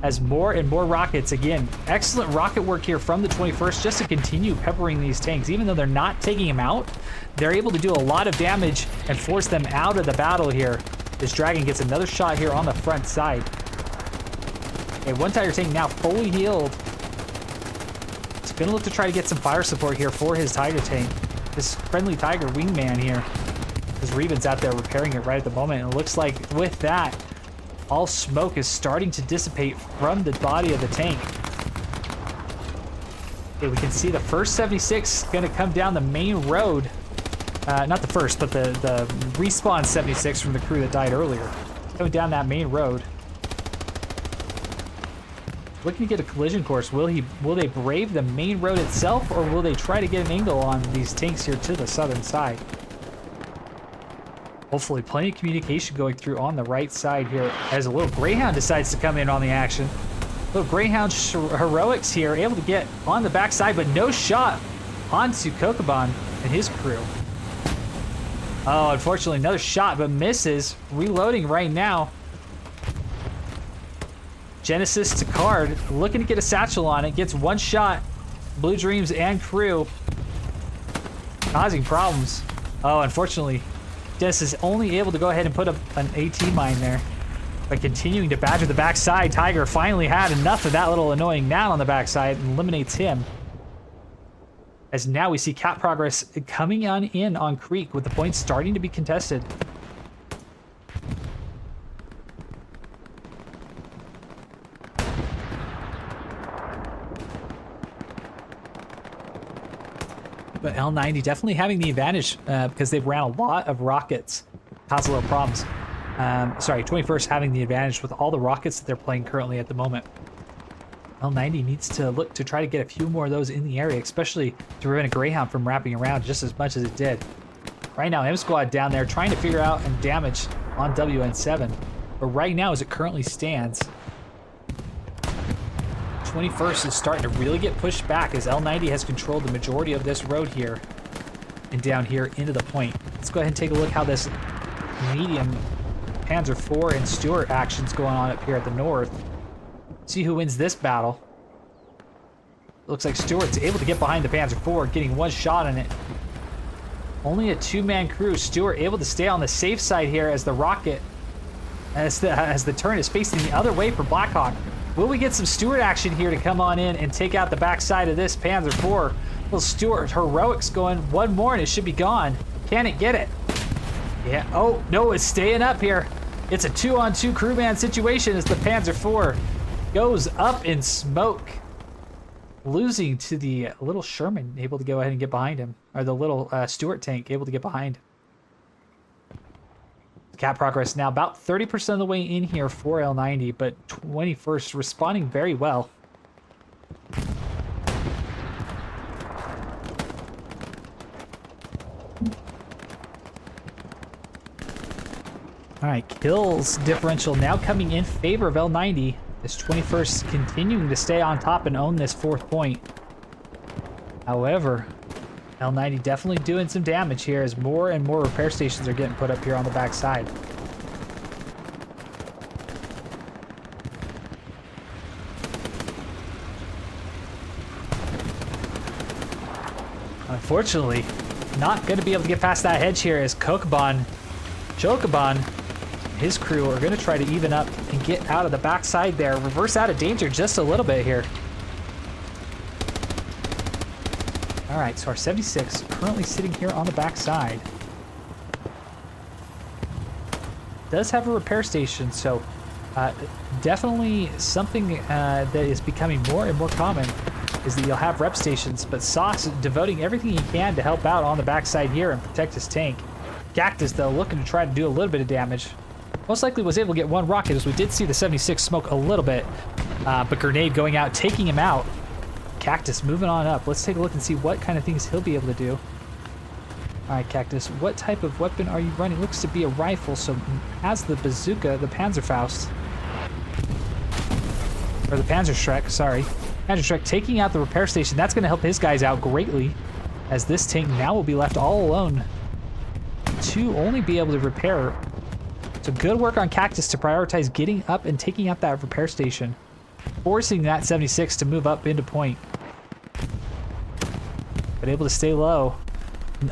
as more and more rockets. Again, excellent rocket work here from the 21st just to continue peppering these tanks. Even though they're not taking them out, they're able to do a lot of damage and force them out of the battle here. This Dragon gets another shot here on the front side. Okay, one Tiger tank now fully healed. Gonna look to try to get some fire support here for his Tiger tank. This friendly Tiger wingman here. His Reven's out there repairing it right at the moment. And it looks like with that, all smoke is starting to dissipate from the body of the tank. Okay, we can see the first 76 gonna come down the main road. Not the first, but the respawn 76 from the crew that died earlier. Going down that main road. Looking to get a collision course. Will they brave the main road itself, or will they try to get an angle on these tanks here to the southern side? Hopefully plenty of communication going through on the right side here as a little Greyhound decides to come in on the action. Little Greyhound heroics here, able to get on the backside, but no shot onto Kokoban and his crew. Oh, unfortunately, another shot, but misses. Reloading right now. Genesis to card, looking to get a satchel on it, gets one shot. Blue Dreams and crew causing problems. Oh, unfortunately, Genesis only able to go ahead and put up an AT mine there. By continuing to badger the backside, Tiger finally had enough of that little annoying gnat on the backside and eliminates him. As now we see cap progress coming on in on Creek with the points starting to be contested. But L90 definitely having the advantage because they've ran a lot of rockets. Cause a little problems. Sorry, 21st having the advantage with all the rockets that they're playing currently at the moment. L90 needs to look to try to get a few more of those in the area, especially to prevent a Greyhound from wrapping around just as much as it did. Right now, M Squad down there trying to figure out and damage on WN7. But right now, as it currently stands, 21st is starting to really get pushed back as L90 has controlled the majority of this road here and down here into the point. Let's go ahead and take a look how this medium Panzer IV and Stuart action's going on up here at the north. See who wins this battle. Looks like Stuart's able to get behind the Panzer IV, getting one shot on it. Only a two-man crew. Stuart able to stay on the safe side here as the rocket, as the turn is facing the other way for Blackhawk. Will we get some Stuart action here to come on in and take out the backside of this Panzer IV? Little Stuart heroics going one more and it should be gone. Can it get it? Yeah. Oh, no, it's staying up here. It's a 2-on-2 crewman situation as the Panzer IV goes up in smoke. Losing to the little Sherman, able to go ahead and get behind him. Or the little Stuart tank, able to get behind. Cap progress now about 30% of the way in here for L90, but 21st responding very well. All right, kills differential now coming in favor of L90. This 21st continuing to stay on top and own this 4th point. However, L90 definitely doing some damage here as more and more repair stations are getting put up here on the backside. Unfortunately, not going to be able to get past that hedge here as Chocoban, his crew are going to try to even up and get out of the backside there. Reverse out of danger just a little bit here. All right, so our 76 currently sitting here on the backside. does have a repair station, so definitely something that is becoming more and more common is that you'll have rep stations, but Sauce devoting everything he can to help out on the backside here and protect his tank. Cactus, though, looking to try to do a little bit of damage. Most likely was able to get one rocket, as we did see the 76 smoke a little bit, but Grenade going out, taking him out. Cactus moving on up. Let's take a look and see what kind of things he'll be able to do. All right, Cactus, what type of weapon are you running? Looks to be a rifle, so has the bazooka, the Panzerfaust. Or the Panzerschreck, sorry. Panzerschreck taking out the repair station. That's going to help his guys out greatly, as this tank now will be left all alone to only be able to repair. So good work on Cactus to prioritize getting up and taking out that repair station, forcing that 76 to move up into point. But able to stay low.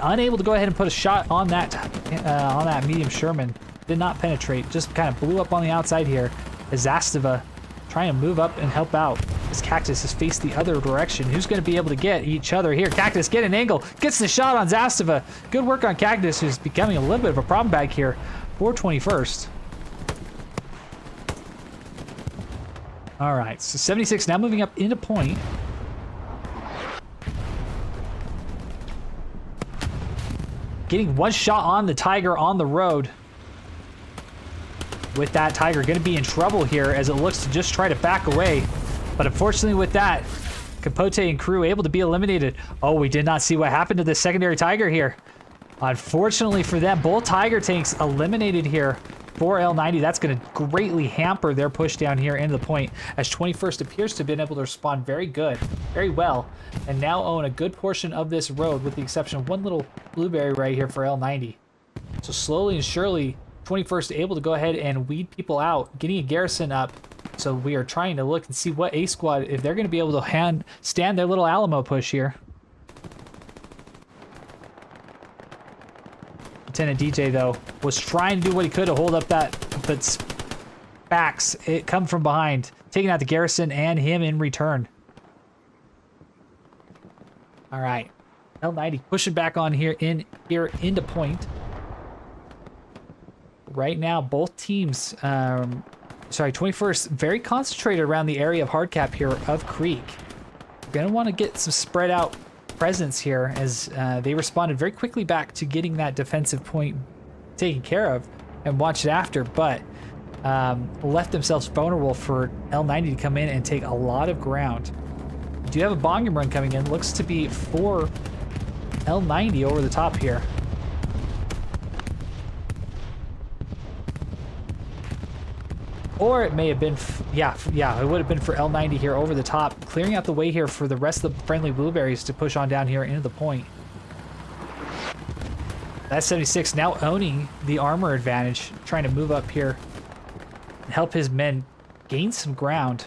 Unable to go ahead and put a shot on that medium Sherman. Did not penetrate, just kind of blew up on the outside here. As Zastava trying to move up and help out. As Cactus has faced the other direction. Who's going to be able to get each other here? Cactus, get an angle. Gets the shot on Zastava. Good work on Cactus, who's becoming a little bit of a problem bag here for 21st. All right, so 76 now moving up into point. Getting one shot on the Tiger on the road. With that Tiger going to be in trouble here as it looks to just try to back away. But unfortunately with that, Capote and crew able to be eliminated. Oh, we did not see what happened to the secondary Tiger here. Unfortunately for them, both Tiger tanks eliminated here for L90. That's going to greatly hamper their push down here into the point, as 21st appears to have been able to respond very well, and now own a good portion of this road, with the exception of one little blueberry right here for L90. So slowly and surely, 21st able to go ahead and weed people out, getting a garrison up. So we are trying to look and see what A squad, if they're going to be able to stand their little Alamo push here. Lieutenant DJ, though, was trying to do what he could to hold up that, but backs it come from behind, taking out the garrison and him in return. All right, L90 pushing back on here into point. Right now, both teams, 21st, very concentrated around the area of hardcap here of Creek. We're gonna want to get some spread out presence here, as they responded very quickly back to getting that defensive point taken care of and watched after, but left themselves vulnerable for L90 to come in and take a lot of ground. Do you have a bombing run coming in? Looks to be for L90 over the top here. Or it may have been, yeah, it would have been for L90 here over the top, clearing out the way here for the rest of the friendly blueberries to push on down here into the point. That 76 now owning the armor advantage, trying to move up here and help his men gain some ground.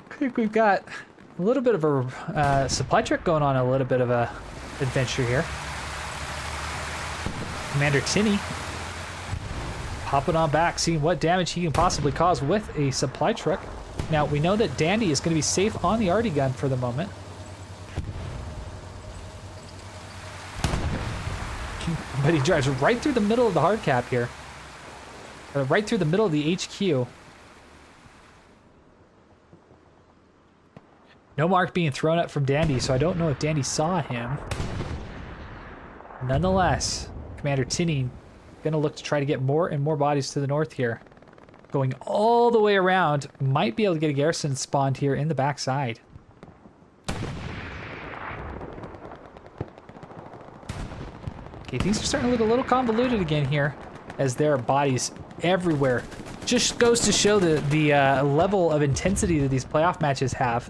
I think we've got a little bit of a supply truck going on, a little bit of a adventure here. Commander Tinney popping on back, seeing what damage he can possibly cause with a supply truck. Now, we know that Dandy is going to be safe on the arty gun for the moment. But he drives right through the middle of the hard cap here. Right through the middle of the HQ. No mark being thrown up from Dandy, so I don't know if Dandy saw him. Nonetheless, Commander Tinney going to look to try to get more and more bodies to the north here. Going all the way around, might be able to get a garrison spawned here in the backside. Okay, things are starting to look a little convoluted again here, as there are bodies everywhere. Just goes to show the level of intensity that these playoff matches have.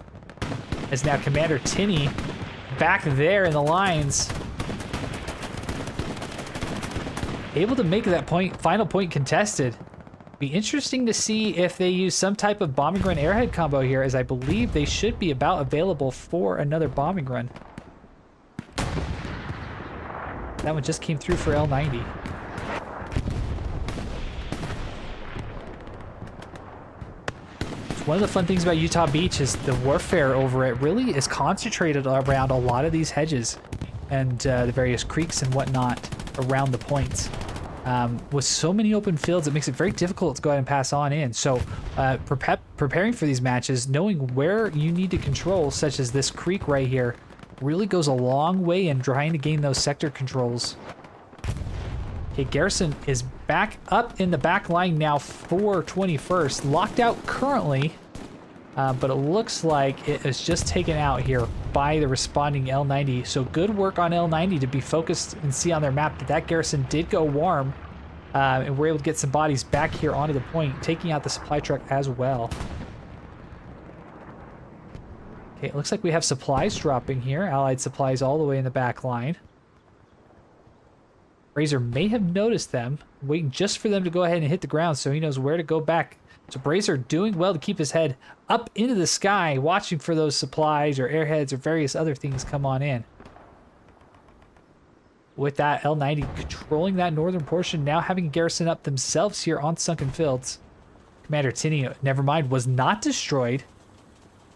As now Commander Tinney back there in the lines, able to make that final point contested. Be interesting to see if they use some type of bombing run airhead combo here, as I believe they should be about available for another bombing run. That one just came through for L90. one of the fun things about Utah Beach is the warfare over it really is concentrated around a lot of these hedges and the various creeks and whatnot around the points. With so many open fields, it makes it very difficult to go ahead and pass on in. So preparing for these matches, knowing where you need to control, such as this creek right here, really goes a long way in trying to gain those sector controls. Okay, Garrison is back up in the back line now for 21st. Locked out currently, but it looks like it is just taken out here by the responding L90. So good work on L90 to be focused and see on their map that that Garrison did go warm. And we're able to get some bodies back here onto the point, taking out the supply truck as well. Okay, it looks like we have supplies dropping here. Allied supplies all the way in the back line. Brazier may have noticed them, waiting just for them to go ahead and hit the ground so he knows where to go back. So Brazier doing well to keep his head up into the sky, watching for those supplies or airheads or various other things come on in. With that, L90 controlling that northern portion, now having a garrison up themselves here on Sunken Fields. Commander Tinney, never mind, was not destroyed.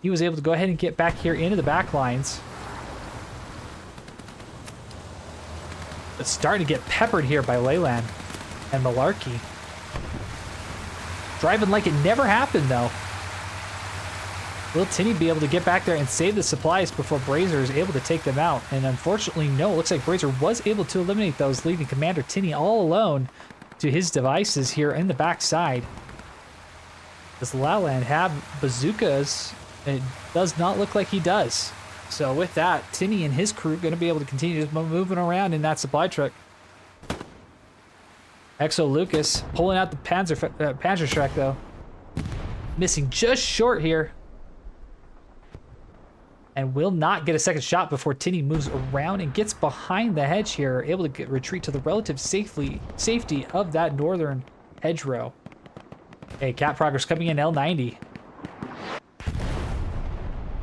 He was able to go ahead and get back here into the back lines. But starting to get peppered here by Leyland and Malarkey. Driving like it never happened, though. Will Tinney be able to get back there and save the supplies before Brazier is able to take them out? And unfortunately, no. It looks like Brazier was able to eliminate those, leaving Commander Tinney all alone to his devices here in the backside. Does Leyland have bazookas? It does not look like he does. So with that, Tinney and his crew going to be able to continue just moving around in that supply truck. Exo Lucas pulling out the Panzerschreck though. Missing just short here. And will not get a second shot before Tinney moves around and gets behind the hedge here, able to retreat to the relative safety of that northern hedgerow. Okay, Cap progress coming in L90.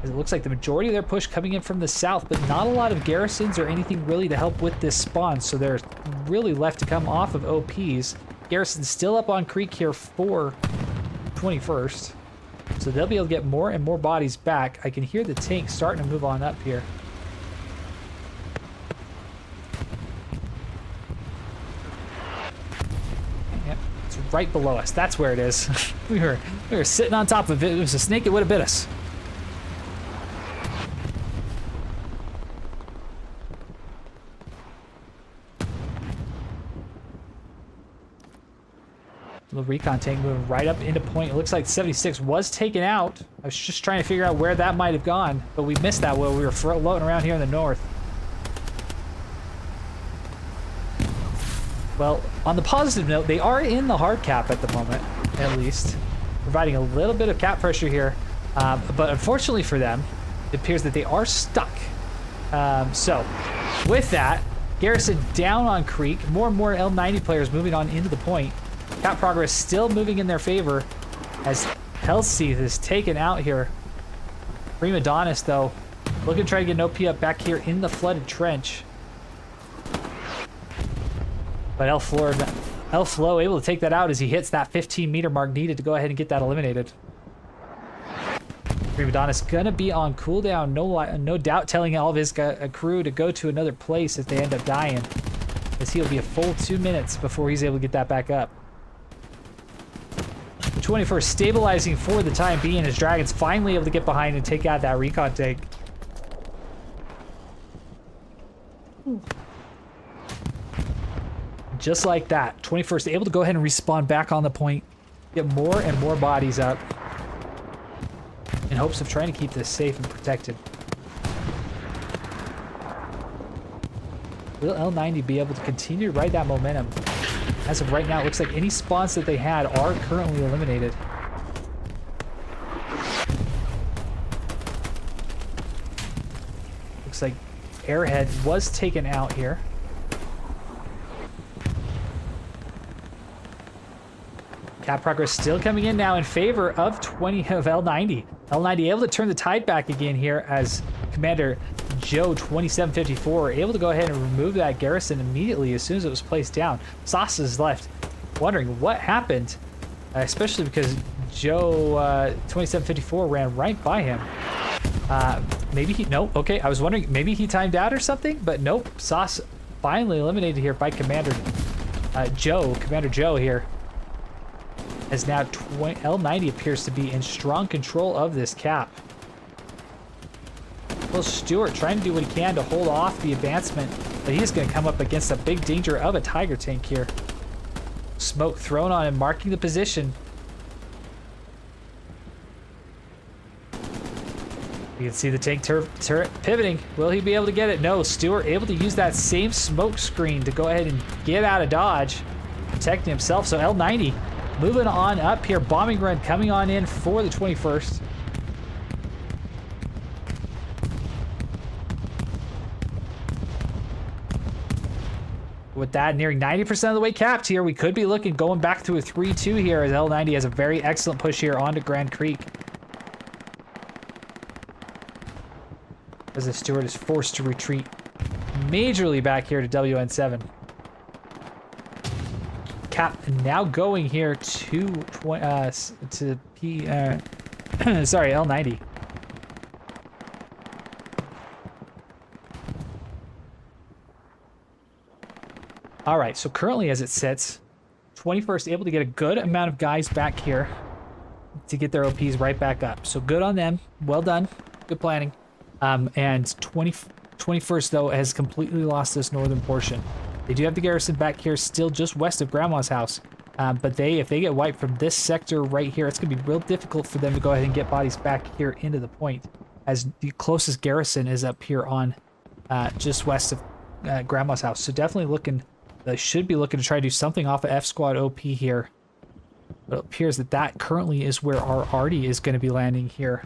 It looks like the majority of their push coming in from the south, but not a lot of garrisons or anything really to help with this spawn, so they're really left to come off of OPs. Garrison's still up on creek here for 21st, so they'll be able to get more and more bodies back. I can hear the tank starting to move on up here. Yep, it's right below us. That's where it is. we were sitting on top of it. If it was a snake, it would have bit us. Little recon tank moving right up into point. It looks like 76 was taken out. I was just trying to figure out where that might have gone, but we missed that while we were floating around here in the north. Well, on the positive note, they are in the hard cap at the moment, at least, providing a little bit of cap pressure here. But unfortunately for them, it appears that they are stuck. So, with that, Garrison down on Creek. More and more L90 players moving on into the point. Cap progress still moving in their favor as Hellseeth is taken out here. Prima Donnis, though, looking to try to get an OP up back here in the flooded trench. But L-Flow able to take that out as he hits that 15-meter mark needed to go ahead and get that eliminated. Prima Donnis gonna be on cooldown, no doubt, telling all of his crew to go to another place if they end up dying, as he'll be a full 2 minutes before he's able to get that back up. The 21st stabilizing for the time being as Dragon's finally able to get behind and take out that recon tank. Just like that, 21st able to go ahead and respawn back on the point, get more and more bodies up in hopes of trying to keep this safe and protected. Will L90 be able to continue to ride that momentum? As of right now, it looks like any spawns that they had are currently eliminated. Looks like Airhead was taken out here. Cap progress still coming in now in favor of L90. L90 able to turn the tide back again here as Commander Joe 2754 able to go ahead and remove that garrison immediately as soon as it was placed down. Sauce is left wondering what happened, especially because Joe 2754 ran right by him. Maybe he, no, okay, I was wondering, maybe he timed out or something, but nope. Sauce finally eliminated here by Commander Joe here. As now L90 appears to be in strong control of this cap. Well, Stewart trying to do what he can to hold off the advancement, but he's going to come up against a big danger of a Tiger tank here. Smoke thrown on him, marking the position. You can see the tank turret pivoting. Will he be able to get it? No, Stewart able to use that same smoke screen to go ahead and get out of dodge, protecting himself. So L90 moving on up here. Bombing run coming on in for the 21st. With that nearing 90% of the way capped here, we could be looking going back to a 3-2 here as L90 has a very excellent push here onto Grand Creek. As the Stewart is forced to retreat majorly back here to WN7. Cap now going here to L90. All right, so currently as it sits, 21st able to get a good amount of guys back here to get their OPs right back up. So good on them. Well done. Good planning. And 21st, though, has completely lost this northern portion. They do have the garrison back here still just west of Grandma's house. But if they get wiped from this sector right here, it's going to be real difficult for them to go ahead and get bodies back here into the point, as the closest garrison is up here on just west of Grandma's house. So definitely looking, they should be looking to try to do something off of F Squad OP here. But it appears that currently is where our Artie is going to be landing here.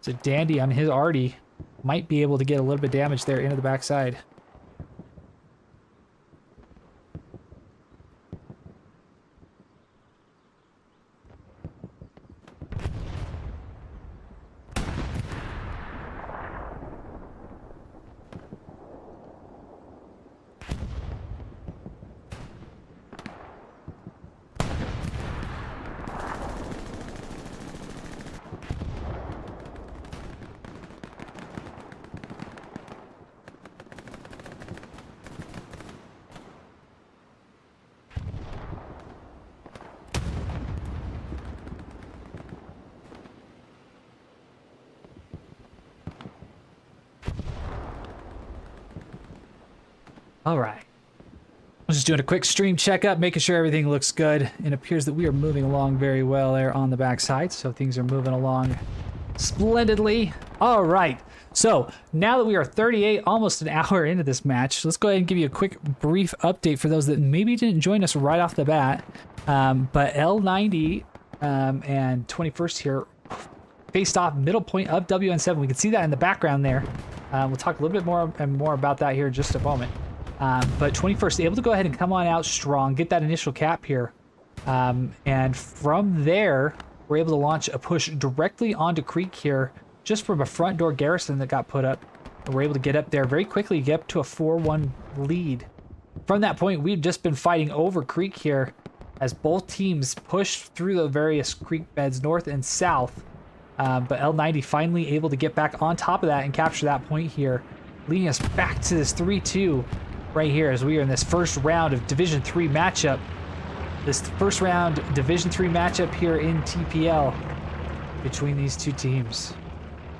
So Dandy on his Artie might be able to get a little bit of damage there into the backside. All right. I'm just doing a quick stream checkup, making sure everything looks good. It appears that we are moving along very well there on the backside, so things are moving along splendidly. All right. So now that we are 38, almost an hour into this match, let's go ahead and give you a quick brief update for those that maybe didn't join us right off the bat. But L90 and 21st here faced off middle point of WN7. We can see that in the background there. We'll talk a little bit more about that here in just a moment. But 21st able to go ahead and come on out strong, get that initial cap here. And from there, we're able to launch a push directly onto Creek here, just from a front door garrison that got put up. And we're able to get up there very quickly, get up to a 4-1 lead. From that point, we've just been fighting over Creek here as both teams pushed through the various creek beds north and south. But L90 finally able to get back on top of that and capture that point here, leading us back to this 3-2 right here as we are in this first round of Division 3 matchup. This first round Division 3 matchup here in TPL between these two teams.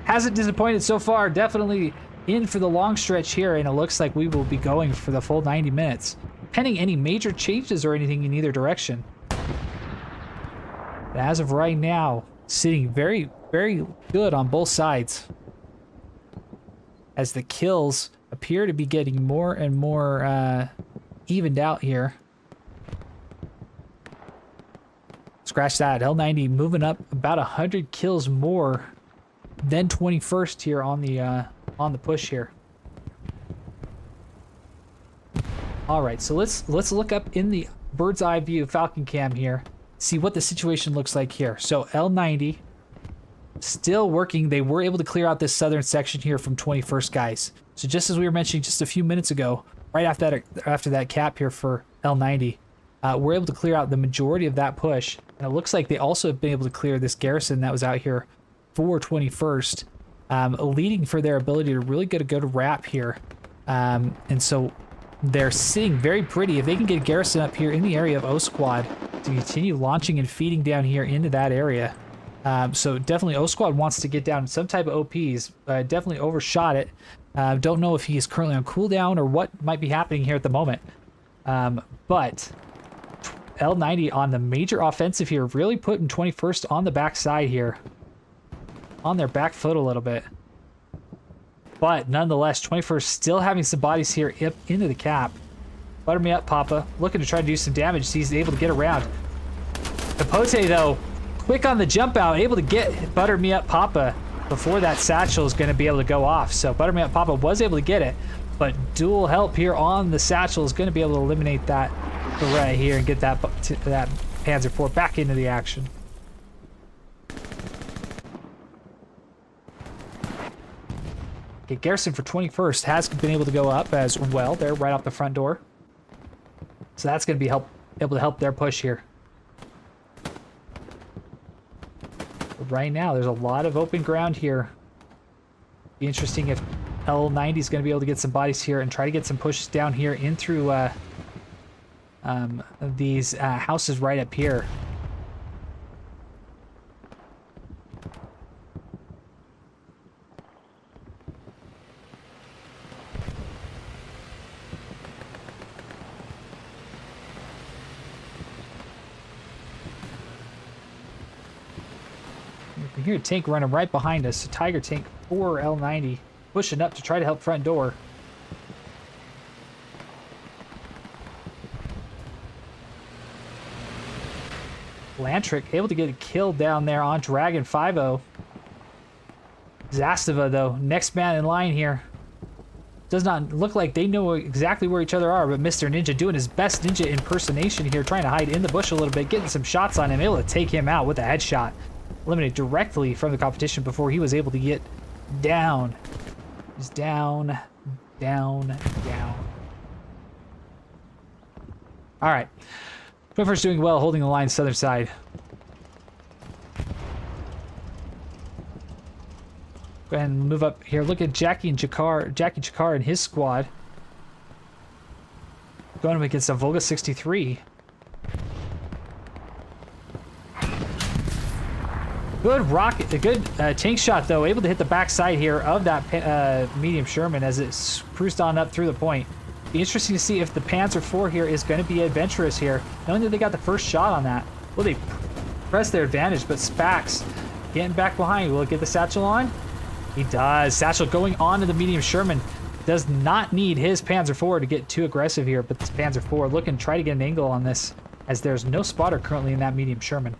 Hasn't disappointed so far, definitely in for the long stretch here, and it looks like we will be going for the full 90 minutes, pending any major changes or anything in either direction. But as of right now, sitting very, very good on both sides, as the kills appear to be getting more and more evened out here. Scratch that. L90 moving up about 100 kills more than 21st here on the push here. All right, so let's look up in the bird's eye view Falcon Cam here, see what the situation looks like here. So L90 still working. They were able to clear out this southern section here from 21st guys. So just as we were mentioning just a few minutes ago, right after that cap here for L90, were able to clear out the majority of that push. And it looks like they also have been able to clear this garrison that was out here for 21st, leading for their ability to really get a good wrap here. And so they're sitting very pretty. If they can get a garrison up here in the area of O Squad to continue launching and feeding down here into that area. So definitely O Squad wants to get down some type of OPs. Definitely overshot it. Don't know if he is currently on cooldown or what might be happening here at the moment. But L90 on the major offensive here, really putting 21st on the backside here. On their back foot a little bit. But nonetheless, 21st still having some bodies here up into the cap. Butter me up, Papa. Looking to try to do some damage. He's able to get around. Capote, though, quick on the jump out, able to get Butter me up, Papa before that satchel is going to be able to go off. So Butter me up, Papa was able to get it. But dual help here on the satchel is going to be able to eliminate that right here and get that Panzer IV back into the action. Okay, garrison for 21st has been able to go up as well. They're right off the front door. So that's going to be able to help their push here. But right now, there's a lot of open ground here. Be interesting if L90 is going to be able to get some bodies here and try to get some pushes down here in through these houses right up here. You can hear a tank running right behind us. A Tiger tank for L90 pushing up to try to help front door. Lantric able to get a kill down there on Dragon 5-0. Zastava, though, next man in line here. Does not look like they know exactly where each other are, but Mr. Ninja doing his best ninja impersonation here, trying to hide in the bush a little bit, getting some shots on him, able to take him out with a headshot. Eliminated directly from the competition before he was able to get down. He's down, down, down. All right. 21st doing well, holding the line southern side. Go ahead and move up here. Look at Jackie Chakar and his squad. Going up against a Volga 63. Good rocket, a good tank shot though, able to hit the backside here of that medium Sherman as it cruised on up through the point. Be interesting to see if the Panzer IV here is going to be adventurous here, knowing that they got the first shot on that. Will they press their advantage? But Spax getting back behind. Will it get the satchel on? He does. Satchel going on to the medium Sherman. Does not need his Panzer IV to get too aggressive here, but this Panzer IV looking to try to get an angle on this, as there's no spotter currently in that medium Sherman.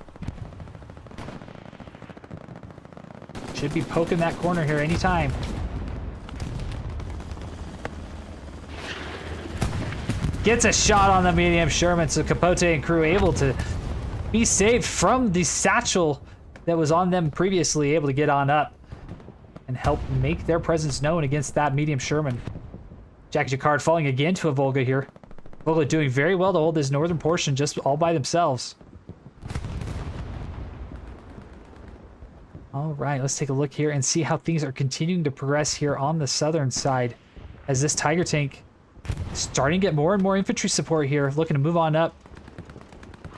Should be poking that corner here anytime. Gets a shot on the medium Sherman, so Capote and crew able to be saved from the satchel that was on them previously, able to get on up and help make their presence known against that medium Sherman. Jackie Jacquard falling again to a Volga here. Volga doing very well to hold this northern portion just all by themselves. All right, let's take a look here and see how things are continuing to progress here on the southern side as this Tiger tank starting to get more and more infantry support here, looking to move on up.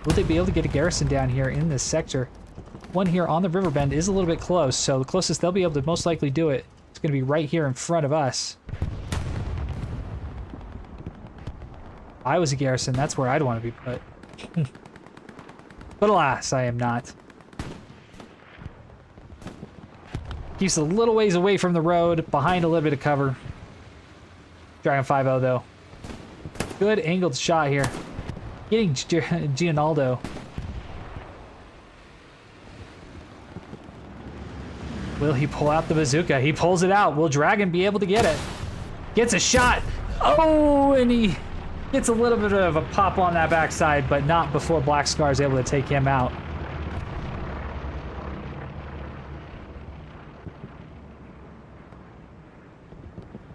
Will they be able to get a garrison down here in this sector? One here on the river bend is a little bit close, so the closest they'll be able to most likely do it is going to be right here in front of us. If I was a garrison, that's where I'd want to be put. But alas, I am not. Keeps a little ways away from the road, behind a little bit of cover. Dragon 5-0 though. Good angled shot here. Getting Gianaldo. Will he pull out the bazooka? He pulls it out. Will Dragon be able to get it? Gets a shot. Oh, and he gets a little bit of a pop on that backside, but not before Black Scar is able to take him out.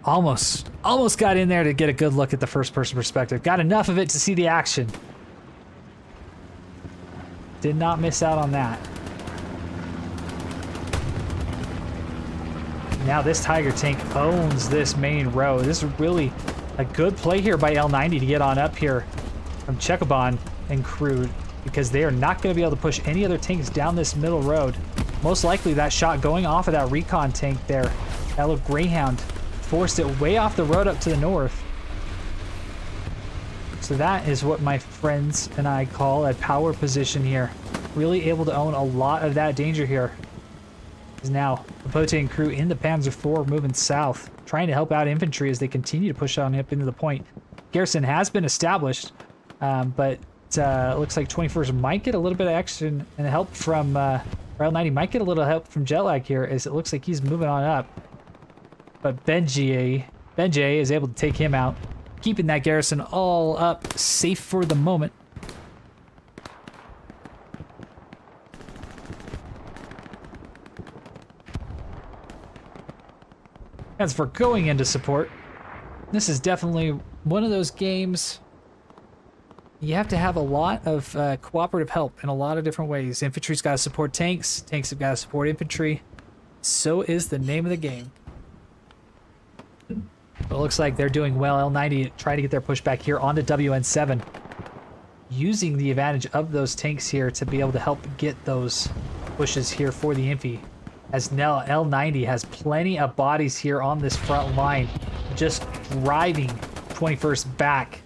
Almost got in there to get a good look at the first person perspective. Got enough of it to see the action. Did not miss out on that. Now this Tiger tank owns this main row. This is really a good play here by L90 to get on up here from Chekabon and crew, because they are not going to be able to push any other tanks down this middle road. Most likely that shot going off of that recon tank there, that little Greyhound, forced it way off the road up to the north. So that is what my friends and I call a power position here. Really able to own a lot of that danger here. Is now the Pote and crew in the Panzer IV moving south, trying to help out infantry as they continue to push on up into the point. Garrison has been established, but looks like 21st might get a little bit of action and help from L90 might get a little help from Jetlag here, as it looks like he's moving on up. But Benji is able to take him out, keeping that garrison all up safe for the moment. As for going into support, this is definitely one of those games you have to have a lot of cooperative help in a lot of different ways. Infantry's got to support tanks, tanks have got to support infantry. So is the name of the game. But it looks like they're doing well. L90 trying to get their push back here onto WN7. Using the advantage of those tanks here to be able to help get those pushes here for the Infi. As now L90 has plenty of bodies here on this front line, just driving 21st back.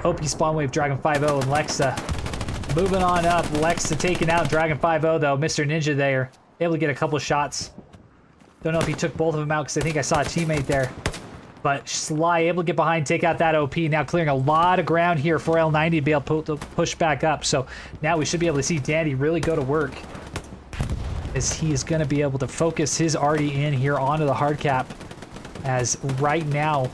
OP spawn wave Dragon 5-0 and Lexa moving on up. Lexa taking out Dragon 5-0 though. Mr. Ninja there, able to get a couple shots. Don't know if he took both of them out because I think I saw a teammate there. But Sly able to get behind, take out that OP. Now clearing a lot of ground here for L90 to be able to push back up. So now we should be able to see Dandy really go to work, as he is going to be able to focus his arty in here onto the hard cap. As right now,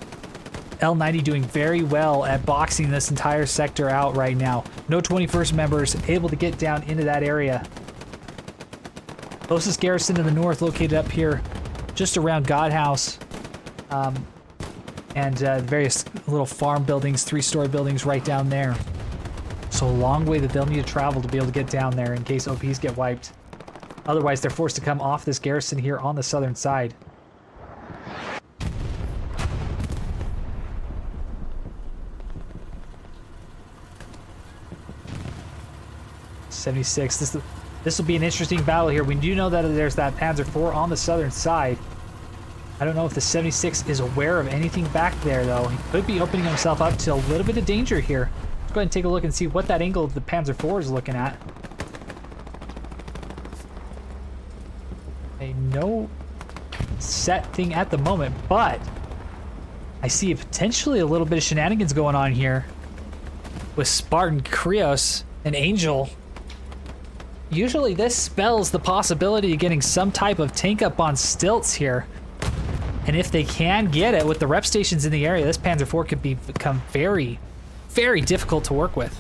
L90 doing very well at boxing this entire sector out right now. No 21st members able to get down into that area. Closest garrison to the north located up here just around God House. And various little farm buildings, 3-story buildings right down there. So a long way that they'll need to travel to be able to get down there in case OPs get wiped. Otherwise, they're forced to come off this garrison here on the southern side. .76. This will be an interesting battle here. We do know that there's that Panzer IV on the southern side. I don't know if the 76 is aware of anything back there, though. He could be opening himself up to a little bit of danger here. Let's go ahead and take a look and see what that angle of the Panzer IV is looking at. No set thing at the moment, but I see potentially a little bit of shenanigans going on here with Spartan, Krios, and Angel. Usually this spells the possibility of getting some type of tank up on stilts here. And if they can get it with the rep stations in the area, this Panzer IV could become very, very difficult to work with.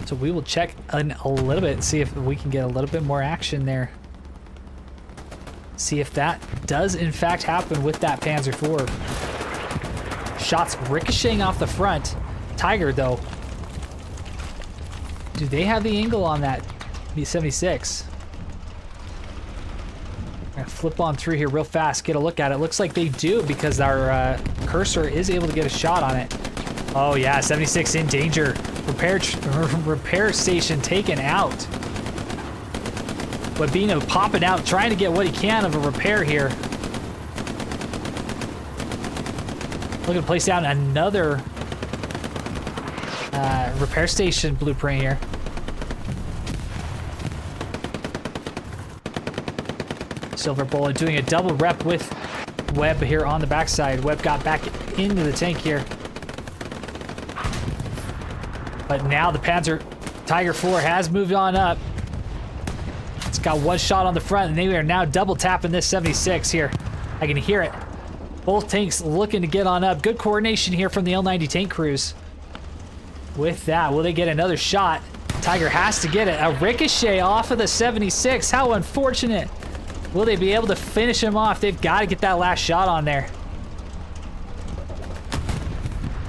So we will check in a little bit and see if we can get a little bit more action there. See if that does in fact happen with that Panzer IV. Shots ricocheting off the front. Tiger though. Do they have the angle on that B-76? I'm gonna flip on through here real fast, get a look at it. Looks like they do because our cursor is able to get a shot on it. Oh yeah, 76 in danger. Repair station taken out. But Bino popping out, trying to get what he can of a repair here. Looking to place down another repair station blueprint here. Silver Bullet doing a double rep with Webb here on the backside. Webb got back into the tank here. But now the Tiger IV has moved on up. It's got one shot on the front, and they are now double tapping this 76 here. I can hear it. Both tanks looking to get on up. Good coordination here from the L90 tank crews. With that, will they get another shot? Tiger has to get it. A ricochet off of the 76. How unfortunate. Will they be able to finish him off? They've got to get that last shot on there.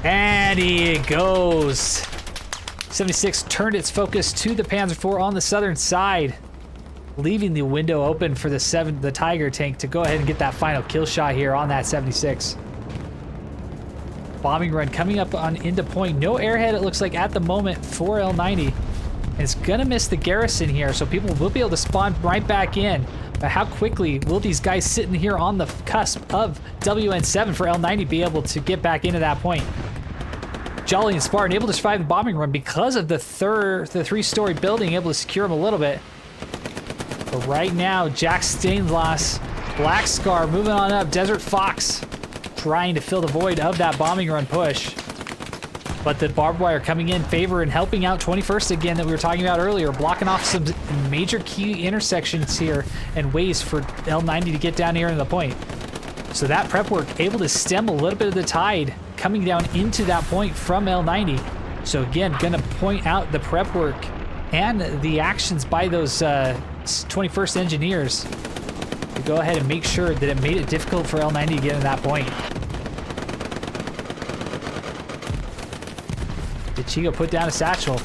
And he goes. 76 turned its focus to the Panzer IV on the southern side, leaving the window open for the Tiger tank to go ahead and get that final kill shot here on that 76. Bombing run coming up on into point. No airhead, it looks like, at the moment for L90. And it's gonna miss the garrison here, so people will be able to spawn right back in. But how quickly will these guys sitting here on the cusp of WN7 for L90 be able to get back into that point? Jolly and Spartan able to survive the bombing run because of the three-story building, able to secure them a little bit. But right now, Jack Stainlass, Black Scar moving on up, Desert Fox trying to fill the void of that bombing run push. But the barbed wire coming in favor and helping out 21st again that we were talking about earlier, blocking off some major key intersections here and ways for L90 to get down here into the point. So that prep work able to stem a little bit of the tide coming down into that point from L90. So again, gonna point out the prep work and the actions by those 21st engineers to go ahead and make sure that it made it difficult for L90 to get to that point. Did Chico put down a satchel?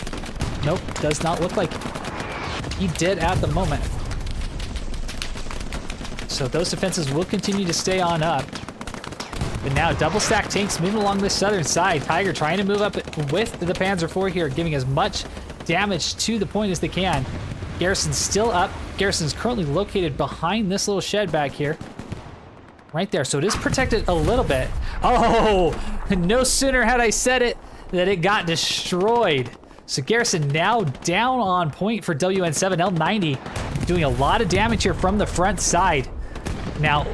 Nope, does not look like he did at the moment. So those defenses will continue to stay on up. But now double stack tanks moving along the southern side. Tiger trying to move up with the Panzer IV here, giving as much damage to the point as they can. Garrison's still up. Garrison's currently located behind this little shed back here. Right there, so it is protected a little bit. Oh, no sooner had I said it that it got destroyed. So Garrison now down on point for WN7. L90 doing a lot of damage here from the front side. Now,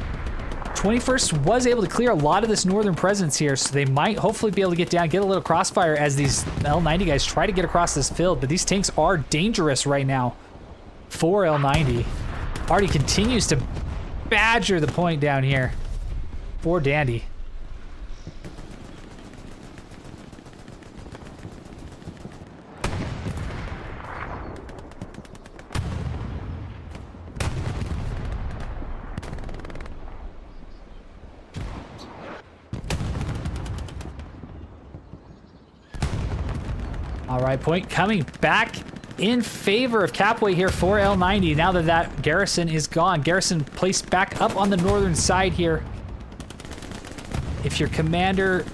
21st was able to clear a lot of this northern presence here, so they might hopefully be able to get down, get a little crossfire as these L90 guys try to get across this field, but these tanks are dangerous right now for L90. Artie continues to badger the point down here for Dandy. All right, point coming back in favor of Capway here for L90 now that that garrison is gone. Garrison placed back up on the northern side here. If your commander,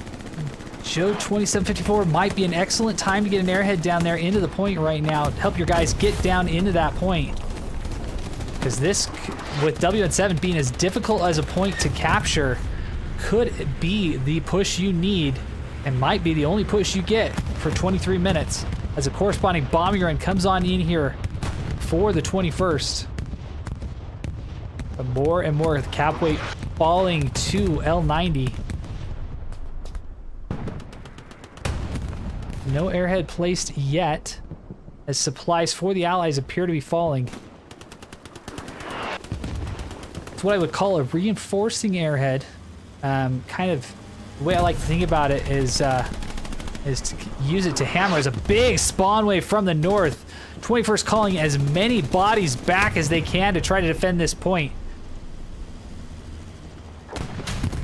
Joe 2754, might be an excellent time to get an airhead down there into the point right now. Help your guys get down into that point. Because this, with WN7 being as difficult as a point to capture, could be the push you need and might be the only push you get for 23 minutes as a corresponding bombing run comes on in here for the 21st. But more and more cap weight falling to L90. No airhead placed yet as supplies for the Allies appear to be falling. It's what I would call a reinforcing airhead. Kind of the way I like to think about it is to use it to hammer as a big spawn wave from the north. 21st calling as many bodies back as they can to try to defend this point.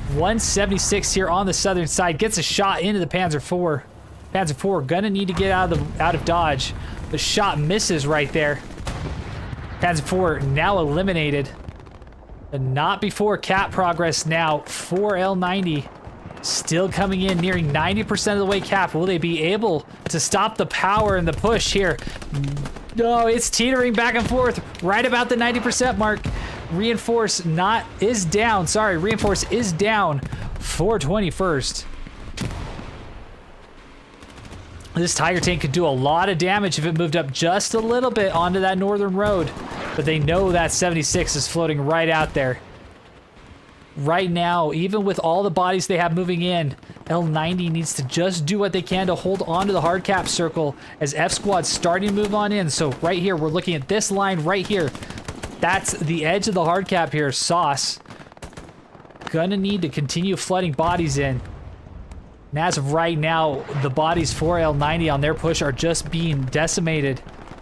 176 here on the southern side gets a shot into the Panzer IV. Panzer IV gonna need to get out of dodge. The shot misses right there. Panzer IV now eliminated, but not before cap progress now for L90. Still coming in, nearing 90% of the way cap. Will they be able to stop the power and the push here? No, it's teetering back and forth right about the 90% mark. Reinforce is down. Sorry, Reinforce is down for 21st. This Tiger tank could do a lot of damage if it moved up just a little bit onto that northern road, but they know that 76 is floating right out there. Right now, even with all the bodies they have moving in, L90 needs to just do what they can to hold on to the hard cap circle as F Squad's starting to move on in. So right here, we're looking at this line right here. That's the edge of the hard cap here. Sauce gonna need to continue flooding bodies in. And as of right now, the bodies for L90 on their push are just being decimated.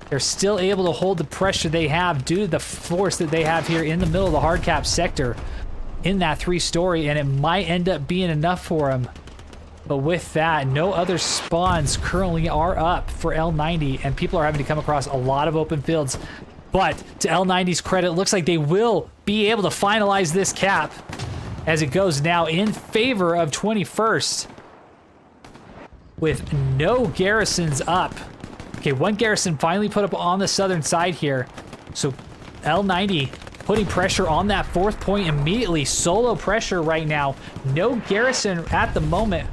They're still able to hold the pressure they have due to the force that they have here in the middle of the hard cap sector in that 3-story, and it might end up being enough for them. But with that, no other spawns currently are up for L90, and people are having to come across a lot of open fields. But to L90's credit, it looks like they will be able to finalize this cap as it goes now in favor of 21st with no garrisons up. Okay, one garrison finally put up on the southern side here. So L90 putting pressure on that 4th point immediately. Solo pressure right now. No garrison at the moment.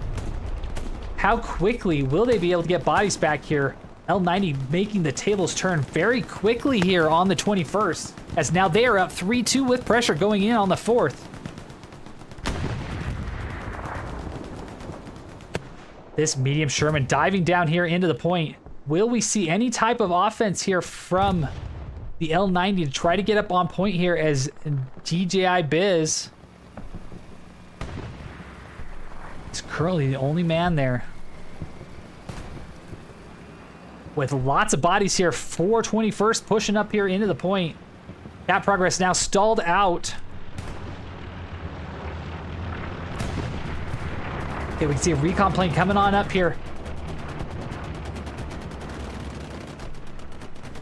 How quickly will they be able to get bodies back here? L90 making the tables turn very quickly here on the 21st, as now they are up 3-2 with pressure going in on the 4th. This medium Sherman diving down here into the point. Will we see any type of offense here from the L90 to try to get up on point here, as DJI Biz is currently the only man there? With lots of bodies here for 21st pushing up here into the point. That progress now stalled out. Okay, we can see a recon plane coming on up here.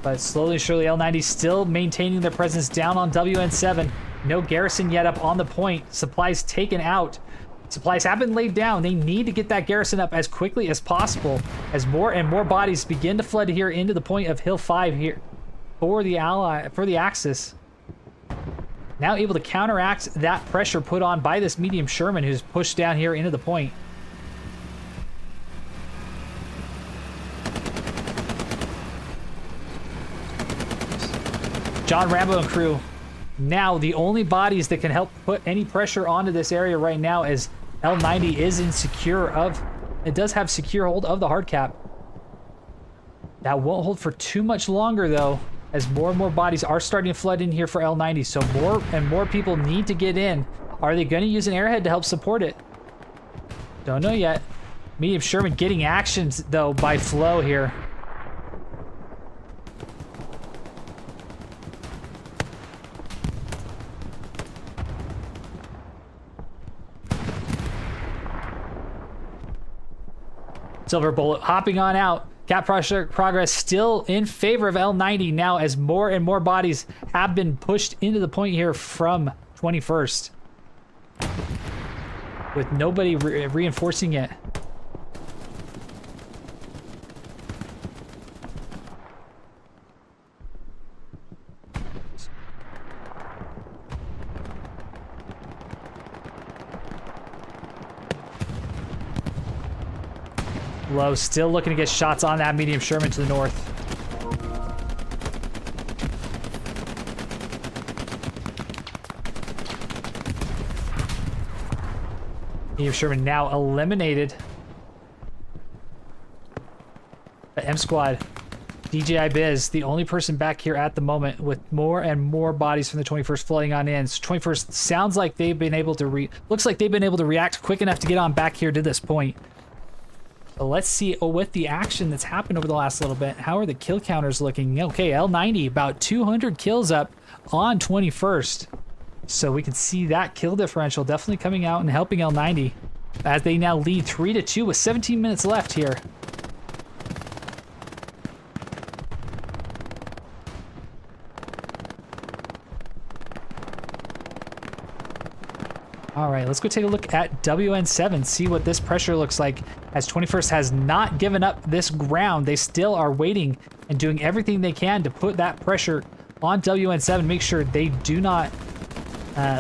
But slowly and surely, L90 still maintaining their presence down on WN7. No garrison yet up on the point. Supplies taken out. Supplies have been laid down. They need to get that garrison up as quickly as possible, as more and more bodies begin to flood here into the point of Hill 5 here for the Axis. Now able to counteract that pressure put on by this medium Sherman, who's pushed down here into the point. John Rambo and crew, now the only bodies that can help put any pressure onto this area right now, is L90 is insecure of, it does have secure hold of the hard cap. That won't hold for too much longer though, as more and more bodies are starting to flood in here for L90. So more and more people need to get in. Are they going to use an airhead to help support it? Don't know yet. Medium Sherman getting actions though by Flow here. Silver Bullet hopping on out. Cap progress still in favor of L90 now, as more and more bodies have been pushed into the point here from 21st. With nobody reinforcing it. Low still looking to get shots on that medium Sherman to the north. Medium Sherman now eliminated. The M Squad, DJI Biz, the only person back here at the moment, with more and more bodies from the 21st flooding on in. So 21st sounds like they've been able to looks like they've been able to react quick enough to get on back here to this point. So let's see with the action that's happened over the last little bit. How are the kill counters looking? Okay, L90 about 200 kills up on 21st. So we can see that kill differential definitely coming out and helping L90 as they now lead 3-2 with 17 minutes left here. All right, let's go take a look at WN7, see what this pressure looks like, as 21st has not given up this ground. They still are waiting and doing everything they can to put that pressure on WN7, make sure they do not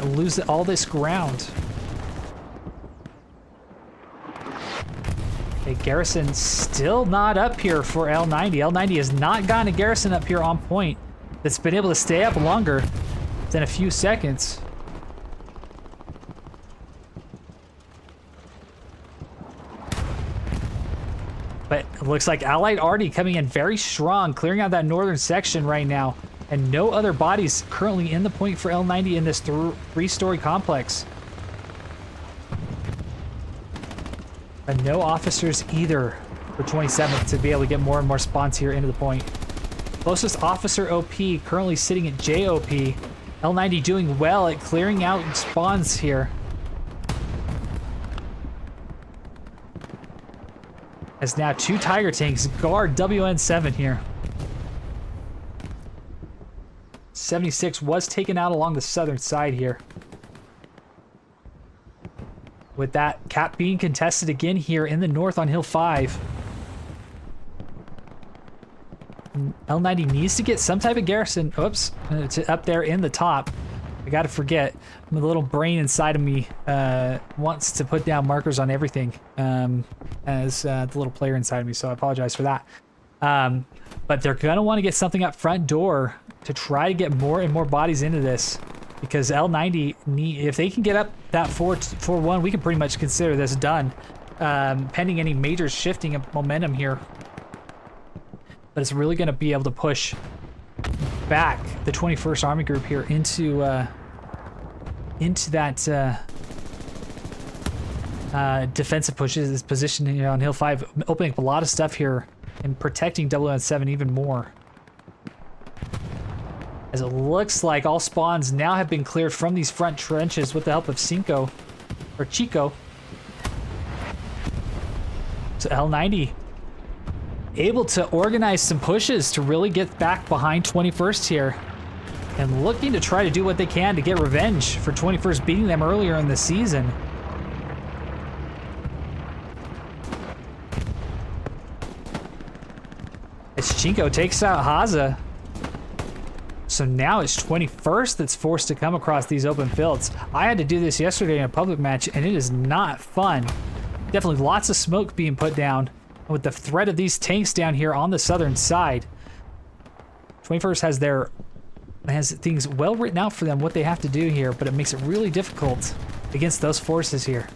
lose all this ground. Okay, Garrison still not up here for L90. L90 has not gotten a Garrison up here on point that's been able to stay up longer than a few seconds. But it looks like Allied already coming in very strong, clearing out that northern section right now. And no other bodies currently in the point for L90 in this three-story complex. And no officers either for 27th to be able to get more and more spawns here into the point. Closest officer OP currently sitting at JOP. L90 doing well at clearing out spawns here. As now 2 Tiger tanks guard WN7 here. 76 was taken out along the southern side here. With that cap being contested again here in the north on Hill 5. L90 needs to get some type of garrison, up there in the top. I gotta forget, my little brain inside of me wants to put down markers on everything as the little player inside of me, so I apologize for that. But they're gonna want to get something up front door to try to get more and more bodies into this, because L90 if they can get up that 4-1, we can pretty much consider this done, pending any major shifting of momentum here. But it's really going to be able to push back the 21st Army Group here into that defensive position here on Hill 5, opening up a lot of stuff here and protecting WN7 even more. As it looks like all spawns now have been cleared from these front trenches with the help of Chico. So L90 able to organize some pushes to really get back behind 21st here, and looking to try to do what they can to get revenge for 21st beating them earlier in the season. As Chico takes out Haza. So now it's 21st that's forced to come across these open fields. I had to do this yesterday in a public match, and it is not fun. Definitely lots of smoke being put down. With the threat of these tanks down here on the southern side, 21st has things well written out for them what they have to do here, but it makes it really difficult against those forces here.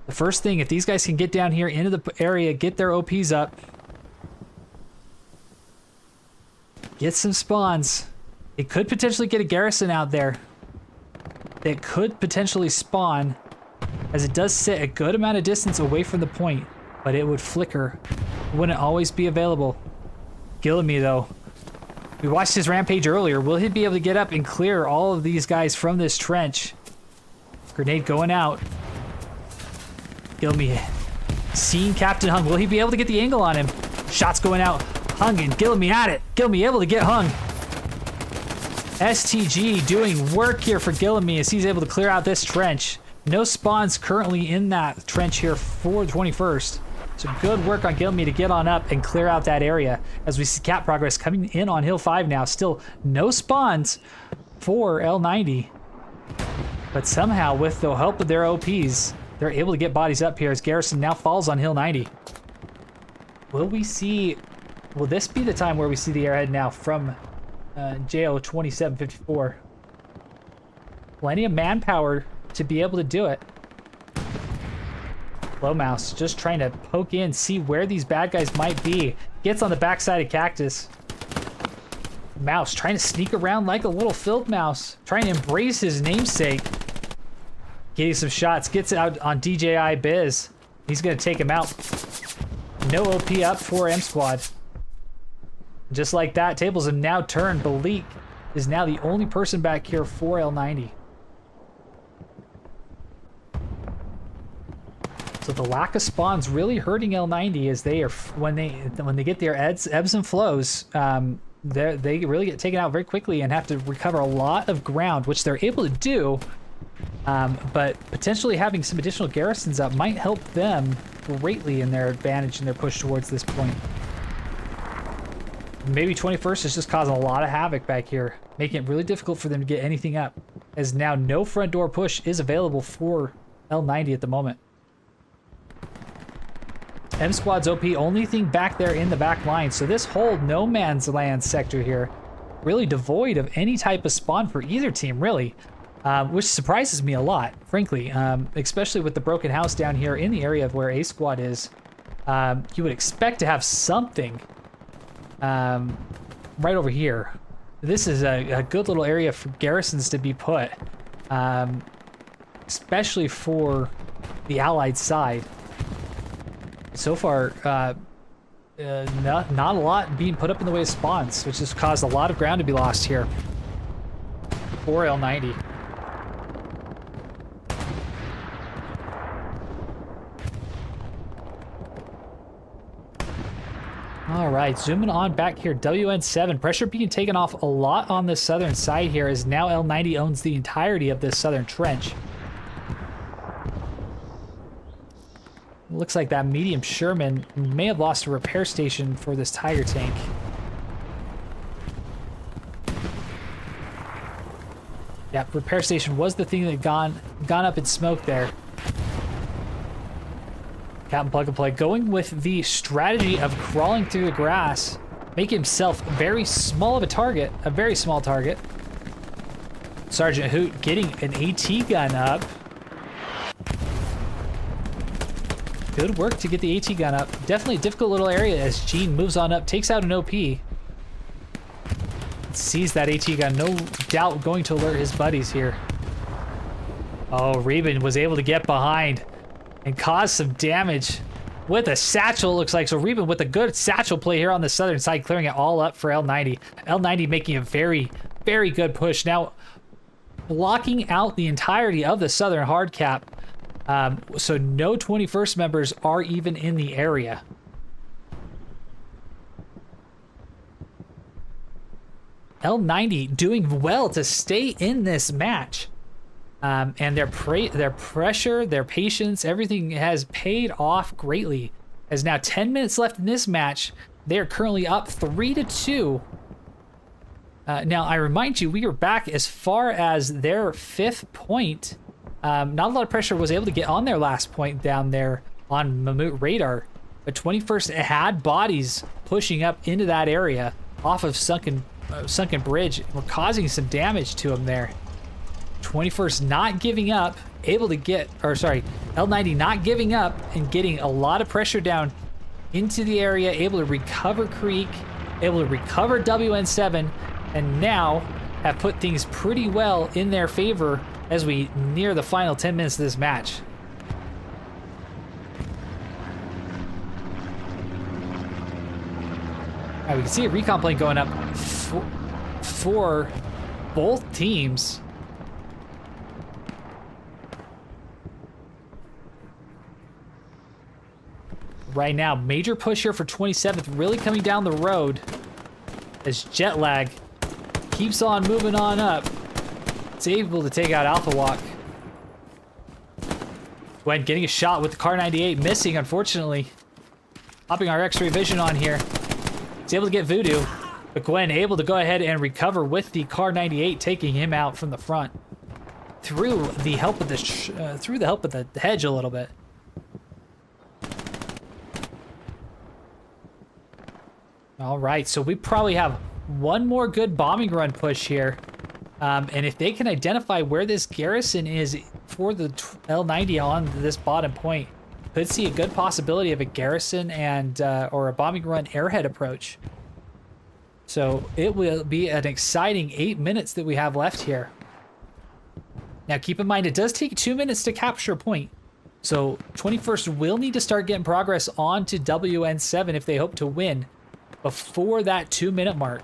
The first thing, if these guys can get down here into the area, get their OPs up, get some spawns, it could potentially get a garrison out there that could potentially spawn, as it does sit a good amount of distance away from the point, but it would flicker. It wouldn't always be available. Gillamy, though, we watched his rampage earlier. Will he be able to get up and clear all of these guys from this trench? Grenade going out. Gillamy seeing Captain Hung. Will he be able to get the angle on him? Shots going out. Hung and Gillamy at it. Gillamy able to get Hung. STG doing work here for Gillamy as he's able to clear out this trench. No spawns currently in that trench here for the 21st. So good work on Gillamy to get on up and clear out that area. As we see cap progress coming in on Hill 5 now. Still no spawns for L90. But somehow with the help of their OPs, they're able to get bodies up here as Garrison now falls on Hill 90. Will this be the time where we see the airhead now from JO 2754? Plenty of manpower to be able to do it. Low Mouse just trying to poke in, see where these bad guys might be. Gets on the backside of Cactus. Mouse trying to sneak around like a little field mouse, trying to embrace his namesake. Getting some shots, gets out on DJI Biz. He's gonna take him out. No OP up for M Squad. Just like that, tables have now turned. Balik is now the only person back here for L90. So the lack of spawns really hurting L90 as they are when they get their ebbs and flows, they really get taken out very quickly and have to recover a lot of ground, which they're able to do. But potentially having some additional garrisons up might help them greatly in their advantage in their push towards this point. Maybe 21st is just causing a lot of havoc back here, making it really difficult for them to get anything up, as now no front door push is available for L90 at the moment. M Squad's OP, only thing back there in the back line, so this whole no man's land sector here, really devoid of any type of spawn for either team, really. Which surprises me a lot, frankly, especially with the broken house down here in the area of where A Squad is. You would expect to have something right over here. This is a good little area for garrisons to be put, especially for the Allied side. So far, not a lot being put up in the way of spawns, which has caused a lot of ground to be lost here for L90. All right, zooming on back here, WN7. Pressure being taken off a lot on the southern side here, as now L90 owns the entirety of this southern trench. Looks like that medium Sherman may have lost a repair station for this Tiger tank. Yeah, repair station was the thing that gone up in smoke there. Captain Plug and Play going with the strategy of crawling through the grass, making himself very small of a target, a very small target. Sergeant Hoot getting an AT gun up. Good work to get the AT gun up. Definitely a difficult little area as Gene moves on up, takes out an OP. Sees that AT gun, no doubt going to alert his buddies here. Oh, Reben was able to get behind and cause some damage with a satchel, it looks like. So Reben with a good satchel play here on the southern side, clearing it all up for L90. L90 making a very, very good push. Now, blocking out the entirety of the southern hard cap. So no 21st members are even in the area. L90 doing well to stay in this match. And their pressure, their patience, everything has paid off greatly. As now 10 minutes left in this match, they are currently up 3-2. Now, I remind you, we are back as far as their 5th point. Not a lot of pressure was able to get on their last point down there on Mammoet radar. But 21st had bodies pushing up into that area off of Sunken Bridge. We're causing some damage to them there. 21st not giving up, able to get, or sorry, L90 not giving up and getting a lot of pressure down into the area, able to recover Creek, able to recover WN7, and now have put things pretty well in their favor as we near the final 10 minutes of this match. All right, we can see a recon plane going up for both teams. Right now, major push here for 27th, really coming down the road as jet lag keeps on moving on up. It's able to take out Alpha Walk. Gwen getting a shot with the Car 98, missing, unfortunately. Popping our X-ray vision on here. He's able to get Voodoo, but Gwen able to go ahead and recover with the Car 98, taking him out from the front through the help of the hedge a little bit. All right, so we probably have one more good bombing run push here. And if they can identify where this garrison is for the L90 on this bottom point, could see a good possibility of a garrison and or a bombing run airhead approach. So it will be an exciting 8 minutes that we have left here. Now keep in mind, it does take 2 minutes to capture a point. So 21st will need to start getting progress on to WN7 if they hope to win before that 2 minute mark.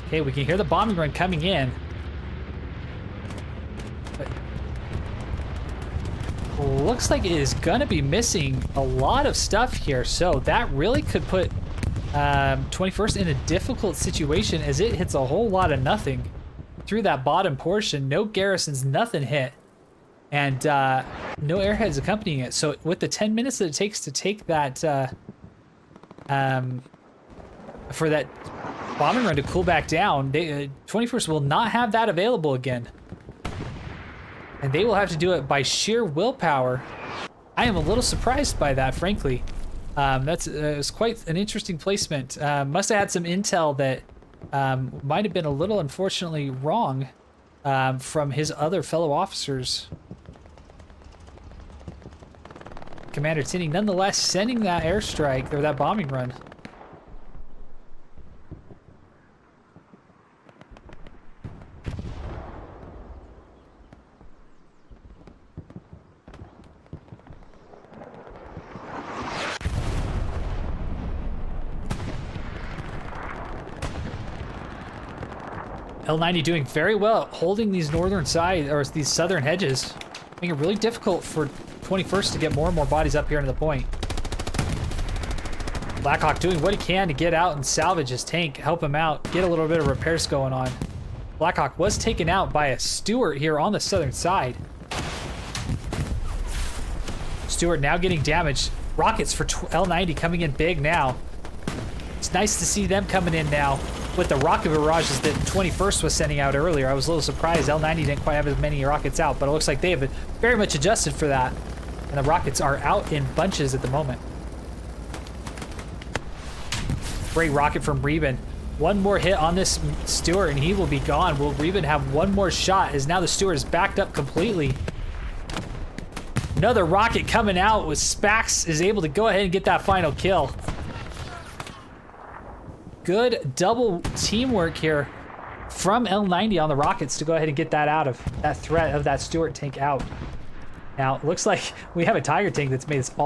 Okay, we can hear the bombing run coming in. But looks like it is gonna be missing a lot of stuff here, so that really could put 21st in a difficult situation as it hits a whole lot of nothing through that bottom portion. No garrisons, nothing hit. And no airheads accompanying it. So with the 10 minutes that it takes to take that, for that bombing run to cool back down, 21st will not have that available again. And they will have to do it by sheer willpower. I am a little surprised by that, frankly. It was quite an interesting placement. Must have had some intel that might have been a little unfortunately wrong from his other fellow officers. Commander Tinney nonetheless sending that airstrike or that bombing run. L90 doing very well, holding these northern side, or these southern hedges, making it really difficult for 21st to get more and more bodies up here into the point. Blackhawk doing what he can to get out and salvage his tank, help him out, get a little bit of repairs going on. Blackhawk was taken out by a Stuart here on the southern side. Stuart now getting damaged. Rockets for L90 coming in big now. It's nice to see them coming in now with the rocket barrages that 21st was sending out earlier. I was a little surprised L90 didn't quite have as many rockets out, but it looks like they have very much adjusted for that. And the rockets are out in bunches at the moment. Great rocket from Reben. One more hit on this Stuart and he will be gone. Will Reben have one more shot as now the Stuart is backed up completely. Another rocket coming out with Spax is able to go ahead and get that final kill. Good double teamwork here from L90 on the rockets to go ahead and get that out of that threat of that Stuart tank out. Now it looks like we have a Tiger tank that's made its way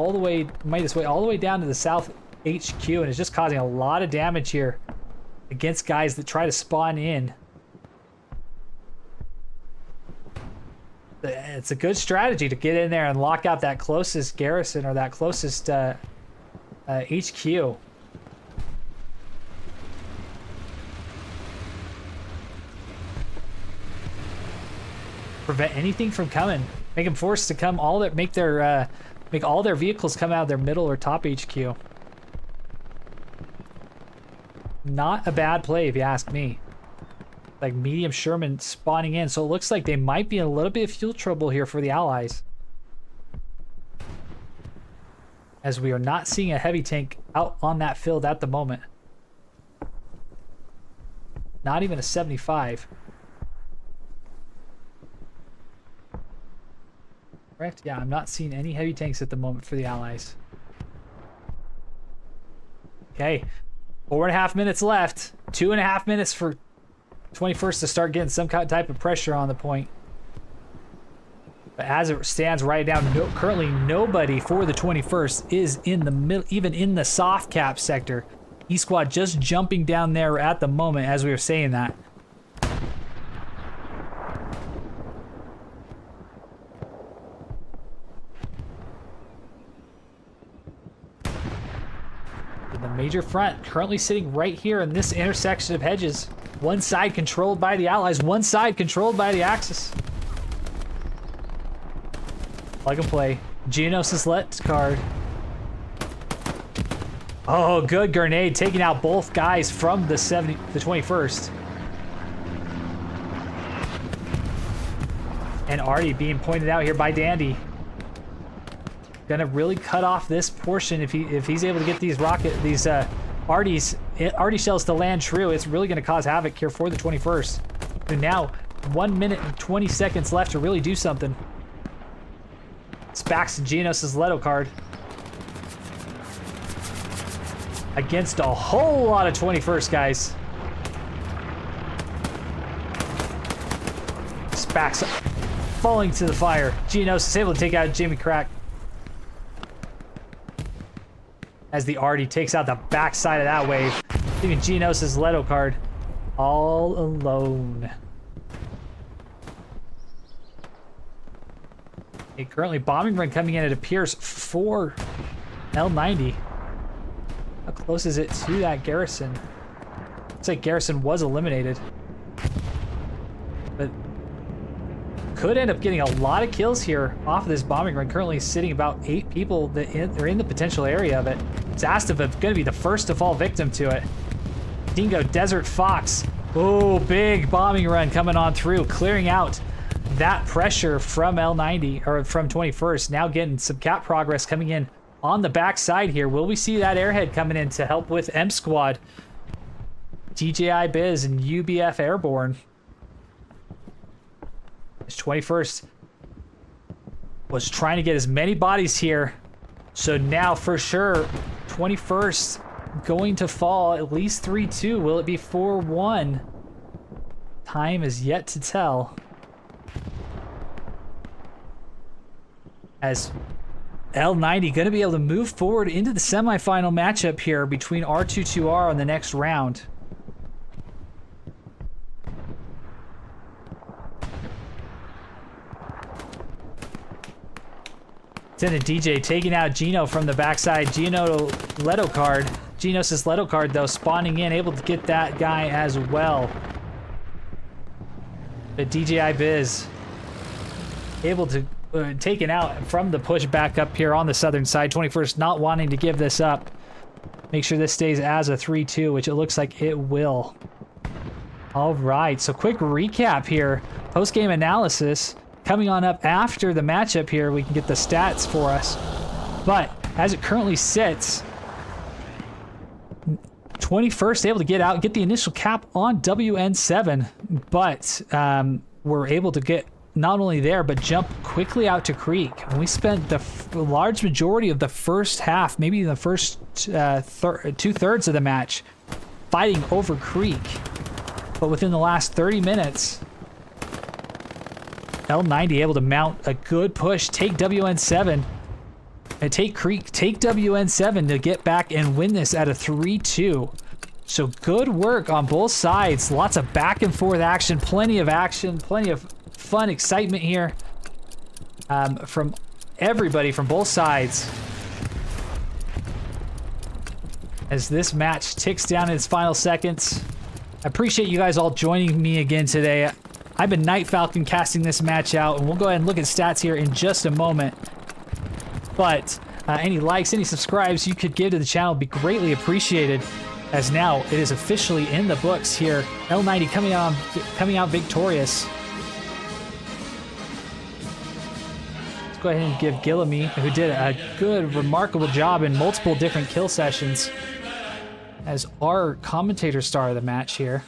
all the way down to the south HQ and is just causing a lot of damage here against guys that try to spawn in. It's a good strategy to get in there and lock out that closest garrison or that closest HQ. Prevent anything from coming. Make them forced to come make all their vehicles come out of their middle or top HQ. Not a bad play if you ask me. Like medium Sherman spawning in, so it looks like they might be in a little bit of fuel trouble here for the Allies. As we are not seeing a heavy tank out on that field at the moment. Not even a 75. Correct? Yeah, I'm not seeing any heavy tanks at the moment for the Allies. Okay, 4.5 minutes left. 2.5 minutes for 21st to start getting some type of pressure on the point. But as it stands right now, currently nobody for the 21st is in the middle, even in the soft cap sector. E-Squad just jumping down there at the moment as we were saying that. The major front currently sitting right here in this intersection of hedges. One side controlled by the Allies, one side controlled by the Axis. Plug and play. Geonosis let card. Oh, good grenade, taking out both guys from the 21st. And Artie being pointed out here by Dandy. Gonna really cut off this portion if he's able to get these Artie shells to land true. It's really gonna cause havoc here for the 21st. And now 1 minute and 20 seconds left to really do something. Spax and Geonos' Leto card. Against a whole lot of 21st guys. Spax falling to the fire. Geonos is able to take out Jimmy Crack. As the Artie takes out the backside of that wave, leaving Geonos' Leto card all alone. A currently bombing run coming in, it appears, for L90. How close is it to that garrison? Looks like garrison was eliminated. But could end up getting a lot of kills here off of this bombing run. Currently sitting about 8 people that are in the potential area of it. Zastava going to be the first to fall victim to it. Dingo Desert Fox. Oh, big bombing run coming on through, clearing out that pressure from L90 or from 21st. Now getting some cap progress coming in on the backside here. Will we see that airhead coming in to help with M Squad, DJI Biz, and UBF Airborne? 21st was trying to get as many bodies here, so now for sure 21st going to fall at least 3-2. Will it be 4-1? Time is yet to tell, as L90 going to be able to move forward into the semifinal matchup here between R22R on the next round. Sending DJ taking out Gino from the backside. Gino Leto card. Genos' Leto card, though, spawning in, able to get that guy as well. But DJI Biz able to taken out from the push back up here on the southern side. 21st not wanting to give this up. Make sure this stays as a 3-2, which it looks like it will. All right, so quick recap here. Post-game analysis. Coming on up after the matchup here, we can get the stats for us. But as it currently sits, 21st able to get out, get the initial cap on WN7, but we're able to get not only there, but jump quickly out to Creek. And we spent the large majority of the first half, maybe the first 2/3 of the match, fighting over Creek. But within the last 30 minutes, L90 able to mount a good push, take WN7, and take Creek, take WN7 to get back and win this at a 3-2. So good work on both sides. Lots of back and forth action, plenty of fun, excitement here from everybody from both sides. As this match ticks down in its final seconds. I appreciate you guys all joining me again today. I've been Night Falcon casting this match out, and we'll go ahead and look at stats here in just a moment. But any likes, any subscribes you could give to the channel would be greatly appreciated, as now it is officially in the books here. L90 coming out victorious. Let's go ahead and give Gillamy, who did a good, remarkable job in multiple different kill sessions, as our commentator star of the match here.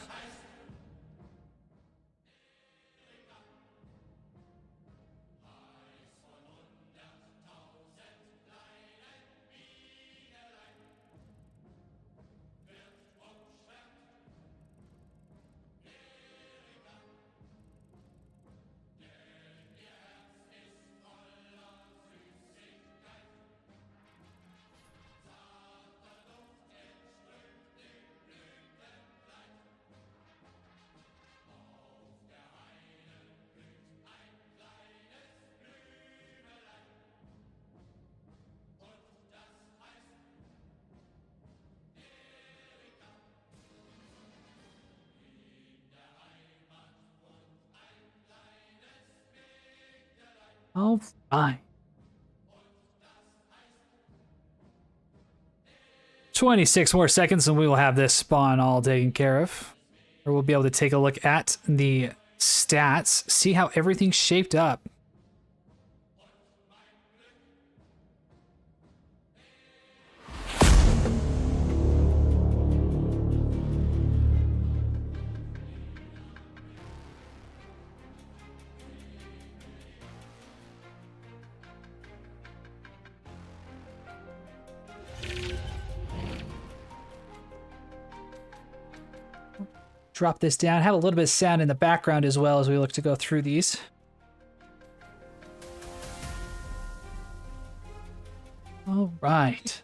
All right. 26 more seconds and we will have this spawn all taken care of. Or we'll be able to take a look at the stats, see how everything's shaped up. Drop this down, have a little bit of sound in the background as well as we look to go through these. All right.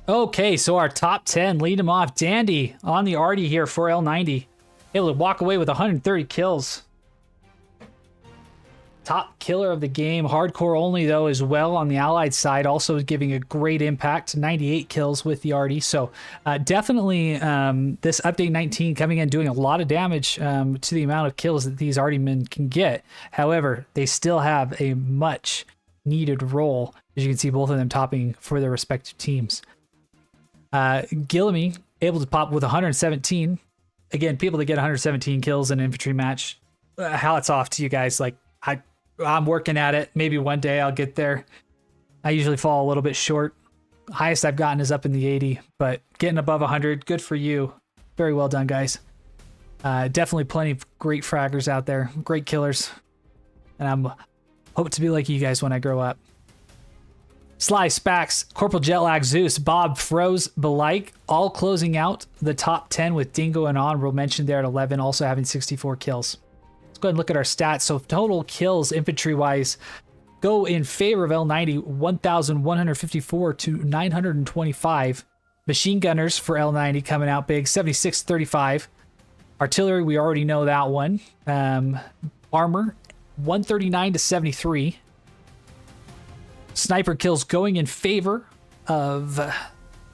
Okay, so our top 10 lead him off. Dandy on the arty here for L90. Able to walk away with 130 kills. Top killer of the game, hardcore only though as well on the allied side, also giving a great impact, 98 kills with the arty. So definitely this update 19 coming in doing a lot of damage to the amount of kills that these arty men can get. However, they still have a much needed role, as you can see both of them topping for their respective teams. Gillamy able to pop with 117. Again, people that get 117 kills in an infantry match, hats off to you guys. Like I'm working at it. Maybe one day I'll get there. I usually fall a little bit short. Highest I've gotten is up in the 80, but getting above 100, good for you. Very well done, guys. Definitely plenty of great fraggers out there, great killers. And I'm hope to be like you guys when I grow up. Sly, Spax, Corporal Jetlag, Zeus, Bob, Froze, Belike, all closing out the top 10 with Dingo and Honorable mentioned there at 11, also having 64 kills. Go ahead and look at our stats. So total kills infantry wise go in favor of L90, 1,154 to 925. Machine gunners for L90 coming out big, 76-35. Artillery, we already know that one. Armor, 139 to 73. Sniper kills going in favor of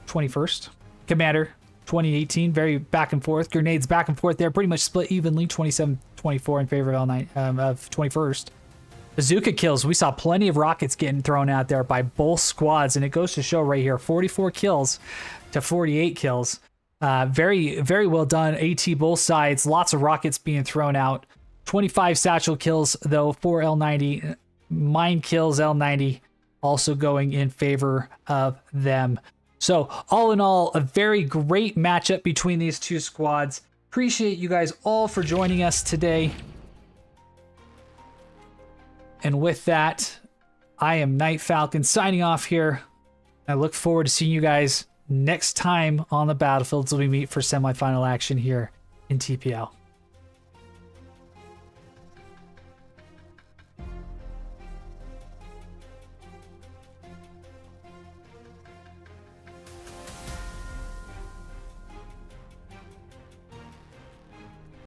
21st. Commander 2018, very back and forth. Grenades back and forth there, pretty much split evenly, 27-24 in favor of L9 of 21st. Bazooka kills, we saw plenty of rockets getting thrown out there by both squads, and it goes to show right here, 44 kills to 48 kills. Very, very well done. AT both sides, lots of rockets being thrown out. 25 satchel kills, though, for L90. Mine kills, L90 also going in favor of them. So, all in all, a very great matchup between these two squads. Appreciate you guys all for joining us today. And with that, I am Night Falcon signing off here. I look forward to seeing you guys next time on the battlefields when we meet for semifinal action here in TPL.